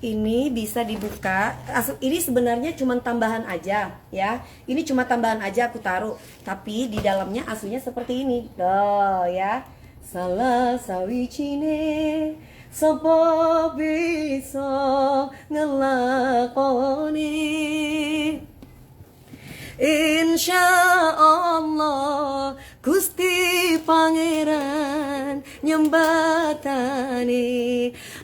Ini bisa dibuka. Ini sebenarnya cuma tambahan aja ya. Ini cuma tambahan aja aku taruh. Tapi di dalamnya aslinya seperti ini. Tuh ya. Salah sawijine sapa bisa ngelakoni, insya Allah Gusti Pangeran nyembatani.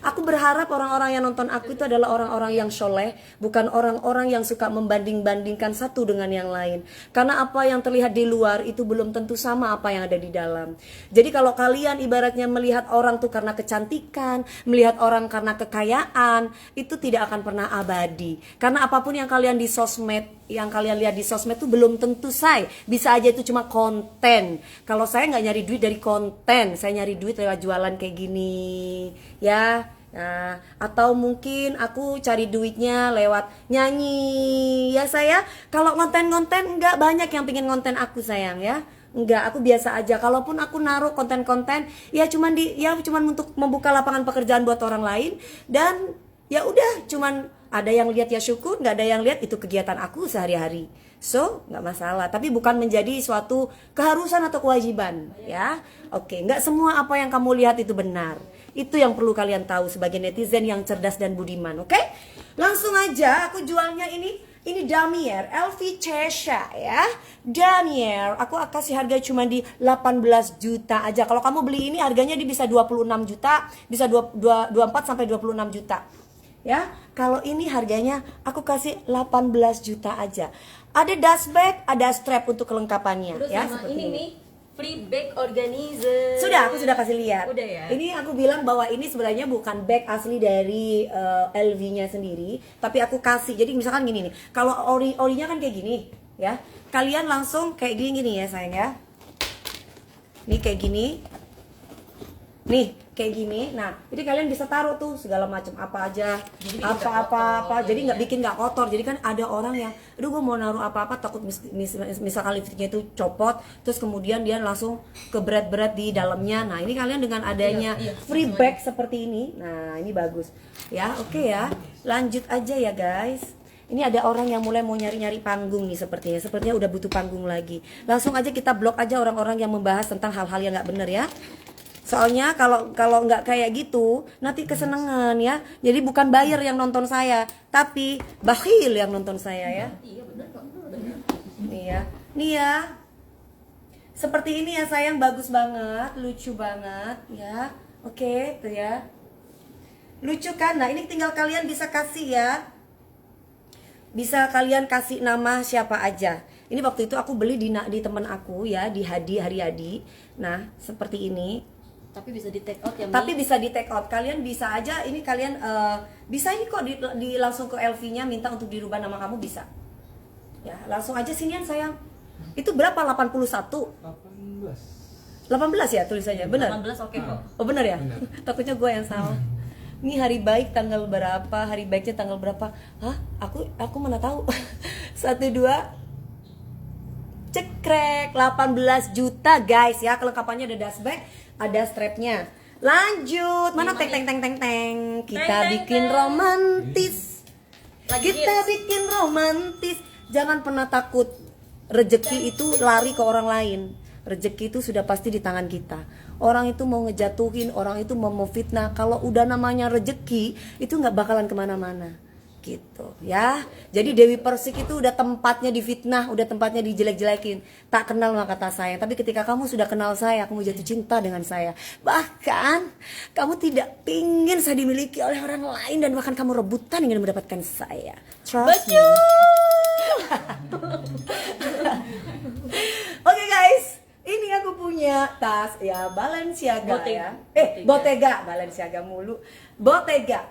Aku berharap orang-orang yang nonton aku itu adalah orang-orang yang soleh, bukan orang-orang yang suka membanding-bandingkan satu dengan yang lain. Karena apa yang terlihat di luar itu belum tentu sama apa yang ada di dalam. Jadi kalau kalian ibaratnya melihat orang tuh karena kecantikan, melihat orang karena kekayaan, itu tidak akan pernah abadi. Karena apapun yang kalian di sosmed, yang kalian lihat di sosmed itu belum tentu say. Bisa aja itu cuma konten. Kalau saya nggak nyari duit dari konten, saya nyari duit lewat jualan kayak gini ya. Nah, atau mungkin aku cari duitnya lewat nyanyi ya saya. Kalau konten-konten nggak banyak yang pengen konten aku sayang ya. Enggak, aku biasa aja. Kalaupun aku naruh konten-konten ya cuman untuk membuka lapangan pekerjaan buat orang lain, dan ya udah, cuman ada yang lihat ya syukur, nggak ada yang lihat itu kegiatan aku sehari-hari. So, nggak masalah, tapi bukan menjadi suatu keharusan atau kewajiban ya. Oke, nggak semua apa yang kamu lihat itu benar. Itu yang perlu kalian tahu sebagai netizen yang cerdas dan budiman. Oke, langsung aja aku jualnya ini Damier LV Chesha ya. Damier aku kasih harga cuma di 18 juta aja. Kalau kamu beli ini harganya di bisa 26 juta, bisa 24 sampai 26 juta. Ya, kalau ini harganya aku kasih 18 juta aja. Ada dust bag, ada strap untuk kelengkapannya. Terus ya, sama seperti ini nih, free bag organizer. Aku sudah kasih lihat. Udah ya. Ini aku bilang bahwa ini sebenarnya bukan bag asli dari LV-nya sendiri, tapi aku kasih. Jadi misalkan gini nih, kalau orinya kan kayak gini, ya. Kalian langsung kayak gini ya sayang ya. Nih kayak gini. Nih kayak gini. Nah, jadi kalian bisa taruh tuh segala macam apa aja, apa-apa. Jadi nggak bikin nggak kotor. Jadi kan ada orang yang, aduh gue mau naruh apa-apa takut misalkan lipstiknya itu copot, terus kemudian dia langsung keberet-beret di dalamnya. Nah, ini kalian dengan adanya free bag seperti ini, nah ini bagus. Ya, oke ya. Lanjut aja ya guys. Ini ada orang yang mulai mau nyari-nyari panggung nih sepertinya udah butuh panggung lagi. Langsung aja kita blok aja orang-orang yang membahas tentang hal-hal yang nggak bener ya. Soalnya kalau nggak kayak gitu nanti kesenangan ya. Jadi bukan buyer yang nonton saya, tapi bakhil yang nonton saya ya. Iya benar kok. Nih ya. Seperti ini ya sayang, bagus banget, lucu banget ya. Oke, tuh ya. Lucu kan? Nah, ini tinggal kalian bisa kasih ya. Bisa kalian kasih nama siapa aja. Ini waktu itu aku beli di teman aku ya, di Haryadi. Nah, seperti ini. Tapi bisa di take out ya, Mi? Tapi bisa di take out. Kalian bisa aja ini kalian bisa ini kok di langsung ke LV-nya minta untuk dirubah nama kamu bisa. Ya, langsung aja sinian sayang. Itu berapa? 81. 18. 18 ya tulisannya, benar? 18 oke kok. Oh benar ya? Takutnya gue yang salah. Ini hari baik tanggal berapa? Hari baiknya tanggal berapa? Hah? Aku mana tahu. 1 2 cekrek 18 juta guys ya. Kelengkapannya ada dust bag, ada strapnya. Lanjut. Mana teng teng teng teng teng. Kita Teng, teng, bikin teng. romantis. Kita bikin romantis. Jangan pernah takut. Rezeki itu lari ke orang lain. Rezeki itu sudah pasti di tangan kita. Orang itu mau ngejatuhin, orang itu mau memfitnah. Kalau udah namanya rezeki, itu nggak bakalan kemana-mana, gitu ya. Jadi Dewi Persik itu udah tempatnya difitnah, udah tempatnya dijelek-jelekin. Tak kenal maka kata sayang. Tapi ketika kamu sudah kenal saya, kamu jatuh cinta dengan saya. Bahkan kamu tidak pingin saya dimiliki oleh orang lain dan bahkan kamu rebutan ingin mendapatkan saya. Trust me. Oke guys. Ini aku punya tas ya Balenciaga ya. Bottega, Balenciaga mulu. Bottega.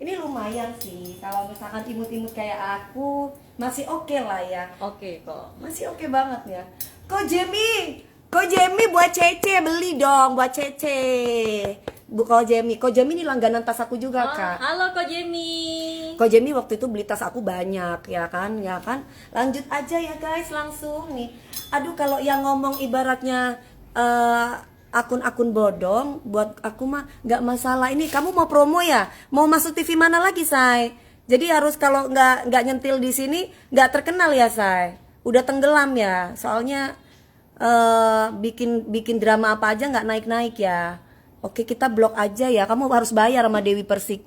Ini lumayan sih. Kalau misalkan imut-imut kayak aku masih oke lah ya. Oke kok. Masih oke banget ya. Ko Jamie buat Cece beli dong buat Cece. Ko Jamie ini langganan tas aku juga, Kak. Halo Kak Jamie. Ko Jamie waktu itu beli tas aku banyak ya kan. Lanjut aja ya guys, langsung nih. Aduh kalau yang ngomong ibaratnya akun-akun bodong buat aku mah nggak masalah. Ini kamu mau promo ya? Mau masuk TV mana lagi, Say? Jadi harus kalau nggak nyentil di sini nggak terkenal ya, Say. Udah tenggelam ya. Soalnya bikin drama apa aja nggak naik-naik ya. Oke, kita blok aja ya. Kamu harus bayar sama Dewi Persik.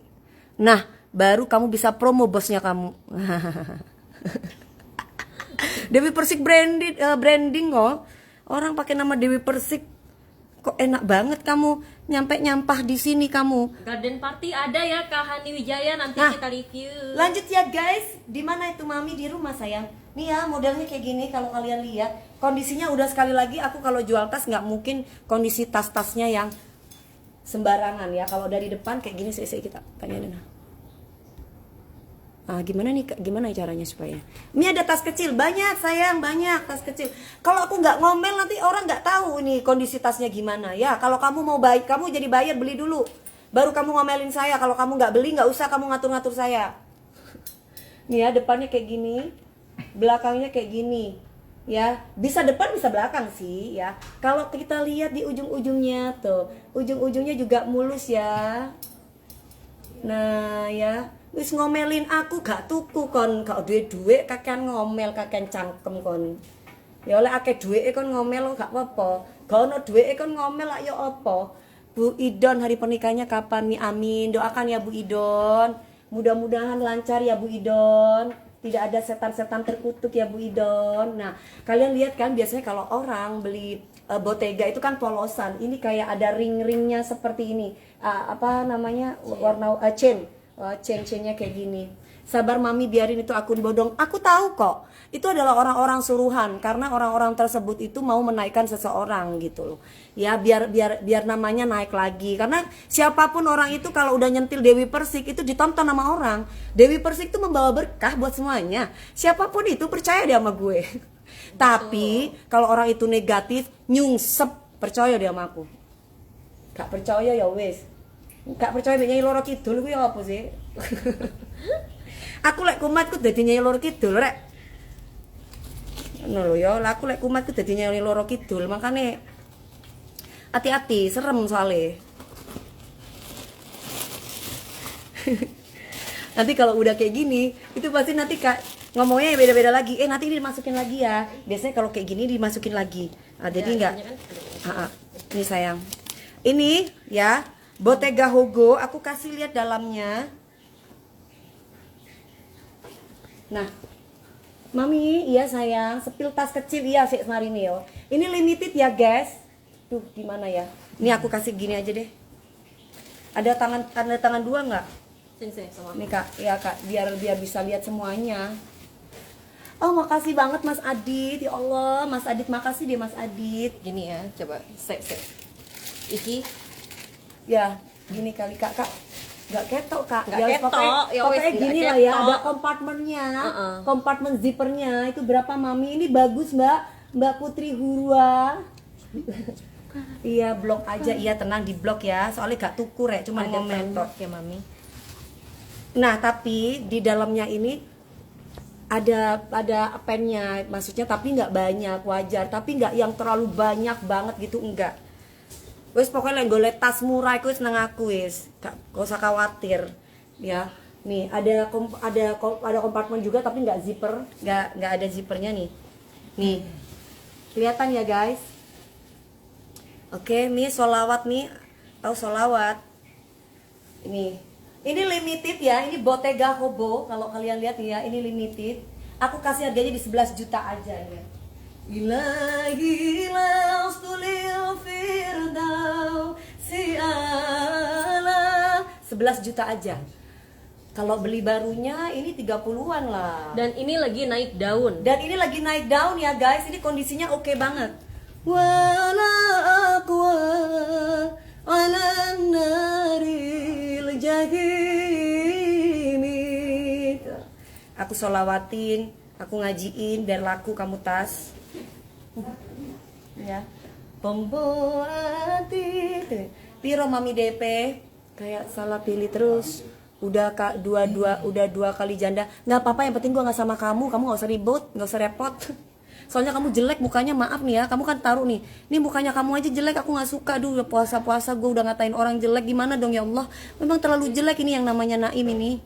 Nah, baru kamu bisa promo bosnya kamu. Dewi Persik branding kok. Orang pakai nama Dewi Persik. Kok enak banget kamu nyampah di sini kamu. Garden party ada ya Kak Hani Wijaya, nanti Nah, kita review. Lanjut ya guys. Di mana itu Mami? Di rumah sayang. Nih ya modelnya kayak gini kalau kalian lihat. Kondisinya udah sekali lagi aku kalau jual tas nggak mungkin kondisi tas-tasnya yang sembarangan ya. Kalau dari depan kayak gini saya kita tanya dulu. Gimana nih Kak? Gimana caranya supaya ini ada tas kecil banyak sayang, banyak tas kecil. Kalau aku nggak ngomel nanti orang nggak tahu nih kondisi tasnya gimana ya. Kalau kamu mau baik, kamu jadi buyer beli dulu baru kamu ngomelin saya. Kalau kamu nggak beli nggak usah kamu ngatur-ngatur saya. Nih ya depannya kayak gini, belakangnya kayak gini ya. Bisa depan bisa belakang sih ya. Kalau kita lihat di ujung-ujungnya tuh, ujung-ujungnya juga mulus ya. Nah ya, wis ngomelin aku gak tuku kon, gak duwe kakean ngomel, kakean cangkem kon. Ya oleh akeh duweke kon ngomel gak apa-apa. Gak ono duweke kon ngomel lak ya apa. Bu Idon hari pernikahannya kapan nih? Amin. Doakan ya Bu Idon. Mudah-mudahan lancar ya Bu Idon. Tidak ada setan-setan terkutuk ya Bu Idon. Nah, kalian lihat kan biasanya kalau orang beli Bottega itu kan polosan. Ini kayak ada ring-ringnya seperti ini. Apa namanya? Warna chain-chainnya kayak gini. Sabar Mami, biarin itu akun bodong. Aku tahu kok. Itu adalah orang-orang suruhan karena orang-orang tersebut itu mau menaikkan seseorang gitu loh. Ya biar namanya naik lagi. Karena siapapun orang itu kalau udah nyentil Dewi Persik itu ditonton sama orang. Dewi Persik itu membawa berkah buat semuanya. Siapapun itu percaya dia sama gue. Tapi kalau orang itu negatif, nyungsep, percaya dia sama aku. Gak percaya ya wes. Gak percaya nyanyi loro kidul gue apa sih? Aku lek kumat ku dadi nyanyi loro kidul rek. Ngono lho ya, aku lek kumat ku dadi nyanyi loro kidul, makane hati-hati, serem soalnya. Nanti kalau udah kayak gini, itu pasti nanti Kak ngomongnya beda-beda lagi. Nanti ini dimasukin lagi ya. Biasanya kalau kayak gini dimasukin lagi. Jadi enggak. Ini sayang. Ini ya, Bottega Hogo, aku kasih lihat dalamnya. Nah, Mami, iya sayang, sepil tas kecil iya Fix Marini yo. Ini limited ya guys. Tuh gimana ya? Ini aku kasih gini aja deh. Ada tanda tangan dua nggak? Sini sama. Nih Kak, ya Kak, biar bisa lihat semuanya. Oh makasih banget Mas Adit, ya Allah, Mas Adit makasih deh Mas Adit. Gini ya, coba set. Iki Ya, gini kali Kak. Nggak ketok Kak, Nggak ketok, ya wes, pokoknya nggak gini lah ya, ketok. ada kompartmennya, kompartmen zippernya itu berapa Mami? Ini bagus Mbak Putri Hurwa. Iya, blok aja. Iya, tenang di blok ya. Soalnya gak tuku rek, cuma Ada momen tok. framework ya mami. Nah, tapi di dalamnya ini ada pennya, maksudnya tapi nggak banyak, wajar. Tapi nggak yang terlalu banyak banget gitu, enggak. Wes pokoknya golek tas murah iku wis nang aku wis. Gak usah khawatir ya. Nih, ada kompartemen juga tapi nggak zipper, nggak ada zippernya nih. Nih. Kelihatan ya, guys? Oke, nih solawat nih. Tahu solawat? Ini limited ya, ini Bottega Hobo. Kalau kalian lihat ya, ini limited. Aku kasih harganya di 11 juta aja ya. Ilahi laustulil firdau si'ala 11 juta aja. Kalau beli barunya ini 30-an lah. Dan ini lagi naik daun. Dan ini lagi naik daun ya guys. Ini kondisinya oke banget. Wala aqwa ala naril jahimi. Aku solawatin, aku ngajiin biar laku kamu tas. Ya. Pembawa hati. Piro mami DP? Kayak salah pilih terus. Udah dua kali janda. Nggak apa-apa, yang penting gua nggak sama kamu nggak usah ribut, nggak usah repot. Soalnya kamu jelek mukanya, maaf nih ya, kamu kan taruh nih mukanya kamu aja jelek, aku nggak suka. Duh, puasa gue udah ngatain orang jelek, gimana dong ya Allah, memang terlalu jelek ini yang namanya Naim ini.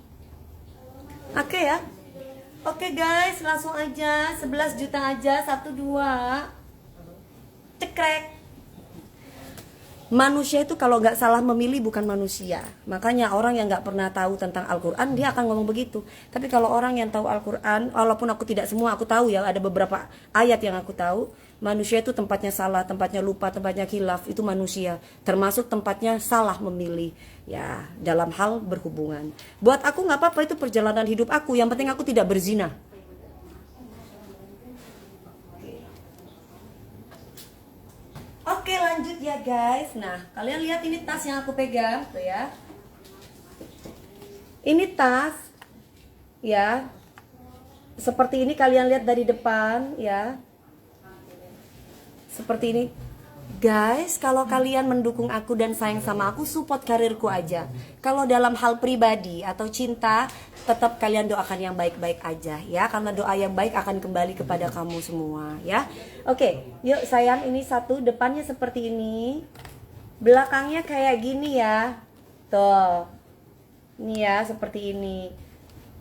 Oke ya, oke guys, langsung aja 11 juta aja, 1 2 cekrek. Manusia itu kalau nggak salah memilih bukan manusia. Makanya orang yang nggak pernah tahu tentang Al-Quran dia akan ngomong begitu. Tapi kalau orang yang tahu Al-Quran, walaupun aku tidak semua, aku tahu ya, ada beberapa ayat yang aku tahu. Manusia itu tempatnya salah, tempatnya lupa, tempatnya khilaf, itu manusia. Termasuk tempatnya salah memilih ya dalam hal berhubungan. Buat aku nggak apa-apa, itu perjalanan hidup aku. Yang penting aku tidak berzina. Oke, lanjut ya guys. Nah, kalian lihat ini tas yang aku pegang tuh ya. Ini tas ya. Seperti ini kalian lihat dari depan ya. Seperti ini. Guys, kalau kalian mendukung aku dan sayang sama aku, support karirku aja. Kalau dalam hal pribadi atau cinta, tetap kalian doakan yang baik-baik aja ya, karena doa yang baik akan kembali kepada kamu semua ya. Oke, yuk sayang, ini satu, depannya seperti ini, belakangnya kayak gini ya. Tuh. Ini ya, seperti ini.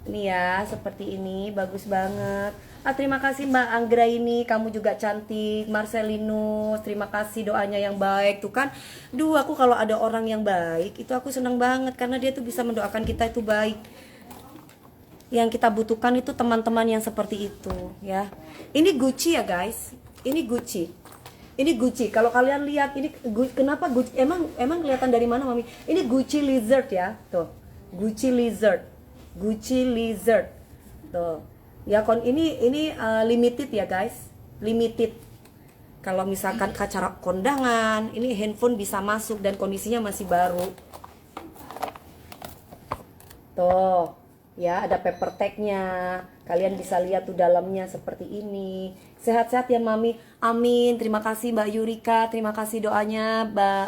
Ini ya, seperti ini, bagus banget. Terima kasih Mbak Anggra ini, kamu juga cantik. Marcelinus, terima kasih doanya yang baik tuh kan. Duh, aku kalau ada orang yang baik itu aku senang banget, karena dia tuh bisa mendoakan kita itu baik. Yang kita butuhkan itu teman-teman yang seperti itu ya. Ini Gucci ya guys. Ini Gucci. Ini Gucci. Kalau kalian lihat ini kenapa Gucci? Emang kelihatan dari mana Mami? Ini Gucci Lizard ya. Tuh. Gucci Lizard. Gucci Lizard. Tuh. Ya ini limited ya guys, limited. Kalau misalkan ke acara kondangan, ini handphone bisa masuk dan kondisinya masih baru. Tuh, ya ada paper tagnya. Kalian bisa lihat tuh dalamnya seperti ini. Sehat-sehat ya Mami, amin. Terima kasih Mbak Yurika, terima kasih doanya Mbak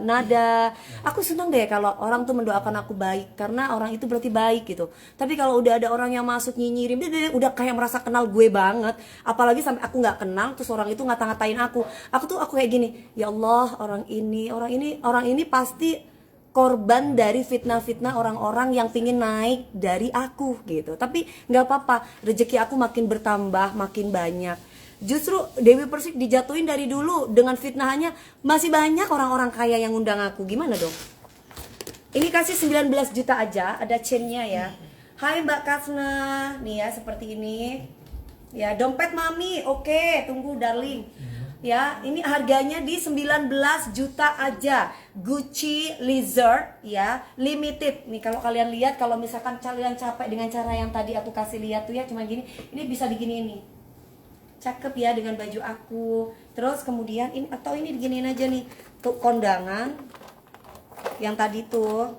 Nada. Aku senang deh kalau orang tuh mendoakan aku baik, karena orang itu berarti baik gitu. Tapi kalau udah ada orang yang masuk nyinyirin, dia udah kayak merasa kenal gue banget. Apalagi sampai aku nggak kenal, terus orang itu ngata-ngatain aku. Aku kayak gini, ya Allah, orang ini pasti korban dari fitnah-fitnah orang-orang yang pingin naik dari aku gitu. Tapi nggak apa-apa, rezeki aku makin bertambah, makin banyak. Justru Dewi Persik dijatuhin dari dulu dengan fitnahannya, masih banyak orang-orang kaya yang undang aku. Gimana dong? Ini kasih 19 juta aja, ada chainnya ya. Hai Mbak Kasna, nih ya seperti ini. Ya, dompet Mami, oke, tunggu darling. Ya, ini harganya di 19 juta aja. Gucci Lizard ya, limited. Nih kalau kalian lihat, kalau misalkan kalian capek dengan cara yang tadi aku kasih lihat tuh ya, cuma gini, ini bisa diginiin nih. Cakep ya dengan baju aku. Terus kemudian ini, atau ini diginiin aja nih. Tuh kondangan yang tadi tuh.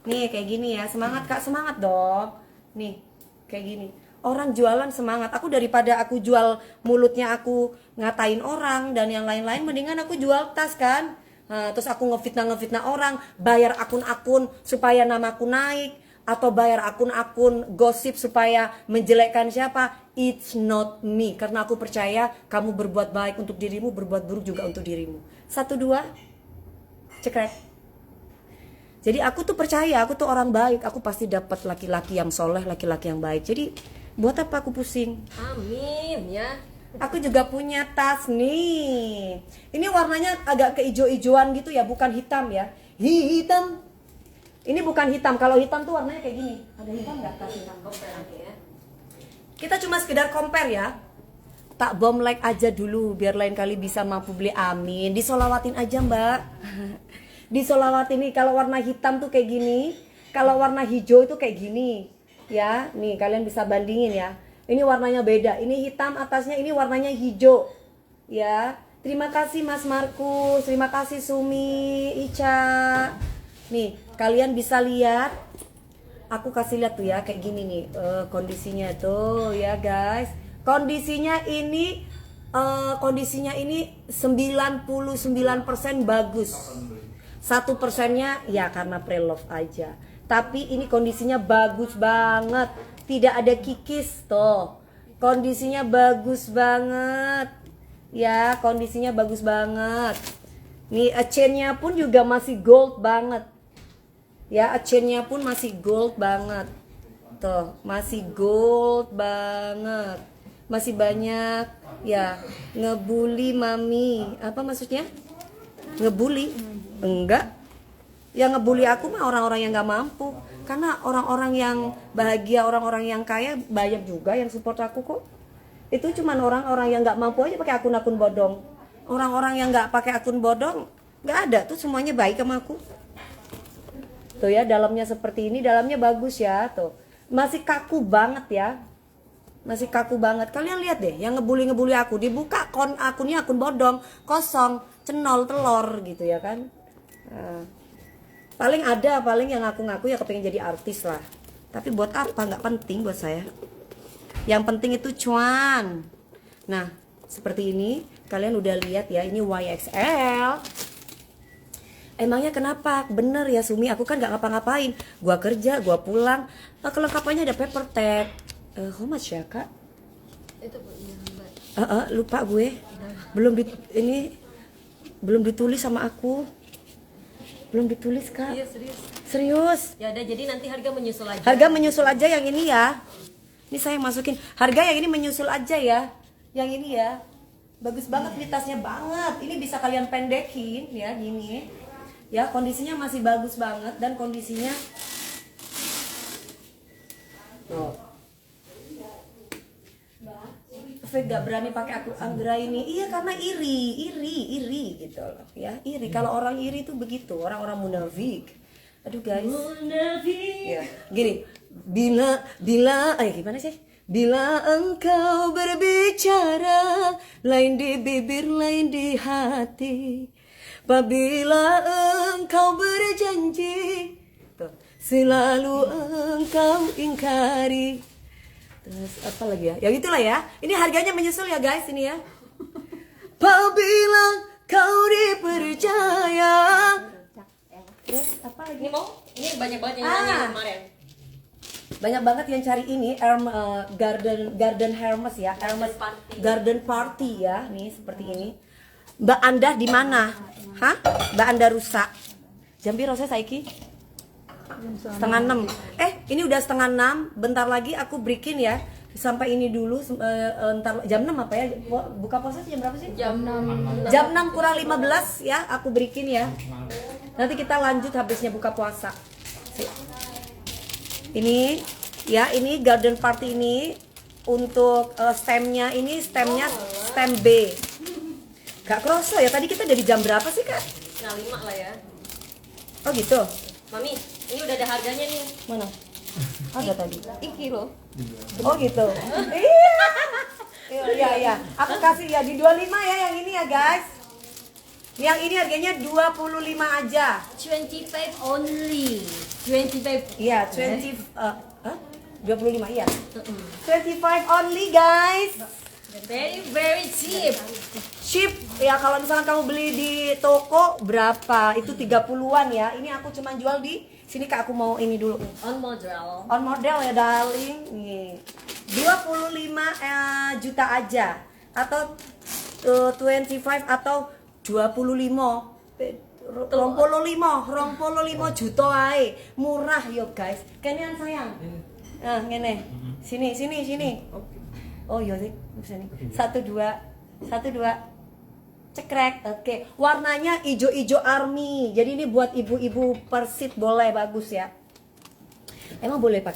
Nih kayak gini ya. Semangat Kak, semangat dong. Nih, kayak gini. Orang jualan semangat. Aku daripada aku jual mulutnya aku ngatain orang dan yang lain-lain, mendingan aku jual tas kan. Nah, terus aku ngefitnah orang, bayar akun-akun supaya namaku naik, atau bayar akun-akun gosip supaya menjelekkan siapa. It's not me, karena aku percaya kamu berbuat baik untuk dirimu, berbuat buruk juga untuk dirimu. 1, 2 cekrek. Jadi aku tuh percaya, aku tuh orang baik, aku pasti dapat laki-laki yang soleh, laki-laki yang baik. Jadi buat apa aku pusing? Amin ya. Aku juga punya tas nih. Ini warnanya agak keijo-ijoan gitu ya, bukan hitam ya. Hitam. Ini bukan hitam. Kalau hitam tuh warnanya kayak gini. Ada hitam nggak tas hitam? Kita cuma sekedar compare ya. Tak bom like aja dulu biar lain kali bisa mampu beli, amin. Disolawatin aja mbak. Disolawatin nih, kalau warna hitam tuh kayak gini, kalau warna hijau itu kayak gini. Ya, nih kalian bisa bandingin ya. Ini warnanya beda. Ini hitam atasnya, ini warnanya hijau. Ya. Terima kasih Mas Markus, terima kasih Sumi, Ica. Nih, kalian bisa lihat. Aku kasih lihat tuh ya, kayak gini nih kondisinya tuh ya guys. Kondisinya ini 99% bagus. 1%-nya ya karena pre-love aja. Tapi ini kondisinya bagus banget. Tidak ada kikis tuh. Kondisinya bagus banget. Ya, kondisinya bagus banget. Nih, chain-nya pun juga masih gold banget. Ya, chain-nya pun masih gold banget. Tuh, masih gold banget. Masih banyak ya ngebully mami. Apa maksudnya? Ngebully? Enggak. Yang ngebully aku mah orang-orang yang gak mampu. Karena orang-orang yang bahagia, orang-orang yang kaya banyak juga yang support aku kok. Itu cuman orang-orang yang gak mampu aja pakai akun-akun bodong. Orang-orang yang gak pakai akun bodong gak ada tuh, semuanya baik sama aku. Tuh ya, dalamnya seperti ini, dalamnya bagus ya tuh. Masih kaku banget ya. Masih kaku banget. Kalian lihat deh, yang ngebully aku dibuka akunnya akun bodong, kosong, cenol, telur gitu ya kan. Nah, paling yang ngaku-ngaku ya kepengen jadi artis lah. Tapi buat apa? Nggak penting buat saya. Yang penting itu cuan. Nah, seperti ini kalian udah lihat ya, ini YXL. Emangnya kenapa? Bener ya Sumi, aku kan nggak ngapa-ngapain. Gua kerja, gua pulang. Kelengkapannya ada paper tag. How much ya kak? Itu Mbak. Lupa gue. Belum ditulis sama aku. Belum ditulis kak. Iya serius. Serius. Ya udah, jadi nanti harga menyusul aja. Harga menyusul aja yang ini ya. Ini saya masukin. Harga yang ini menyusul aja ya. Yang ini ya. Bagus banget nih tasnya banget. Ini bisa kalian pendekin ya gini. Ya, kondisinya masih bagus banget dan kondisinya tuh. Fake gak berani pakai aku Anggra ini. Iya karena iri gitu loh ya. Iri. Kalau orang iri itu begitu, orang-orang munafik. Aduh guys. Munafik. Ya, gini. Bila gimana sih? Bila engkau berbicara, lain di bibir, lain di hati. Apabila engkau berjanji, tuh, selalu engkau ingkari. Terus apa lagi ya? Ya itulah ya. Ini harganya menyusul ya guys ini ya. Apabila kau dipercaya. Terus apa lagi? Ini mau? Ini banyak banget yang nanya kemarin. Banyak banget yang cari ini Garden Hermes ya, Hermes Garden Party ya, nih seperti ini. Mbak Anda di mana? Hah? Mbak Anda rusak. Jam piro saya saiki? 5:30. Ini udah 5:30. Bentar lagi aku breakin ya. Sampai ini dulu entar jam 6 apa ya? Buka puasa jam berapa sih? Jam 6. Jam 6 kurang 15 ya, aku breakin ya. Nanti kita lanjut habisnya buka puasa. Ini ya, ini Garden Party ini untuk stemnya ini stem B. Gak kerasa ya, tadi kita dari jam berapa sih kak? 5 lah ya. Oh gitu. Mami, ini udah ada harganya nih. Mana? Ada tadi. Iki loh. Oh gitu. Iya. Aku kasih ya di 25 ya yang ini ya guys. Yang ini harganya 25 aja. 25 only. 25. Iya, 20 hah? 25 iya. 25 only guys. Very very cheap. Cheap ya, kalau misalnya kamu beli di toko berapa? Itu 30-an ya. Ini aku cuma jual di sini Kak, aku mau ini dulu. On model. On model ya darling. Nih. 25 juta aja atau 25 atau 25. 25 juta ae. Murah yo guys. Kalian sayang. Nah, ngene. Sini. Oh iya sih, sini. 1 2 cekrek. Oke. Warnanya ijo-ijo army. Jadi ini buat ibu-ibu Persib boleh, bagus ya. Emang boleh pakai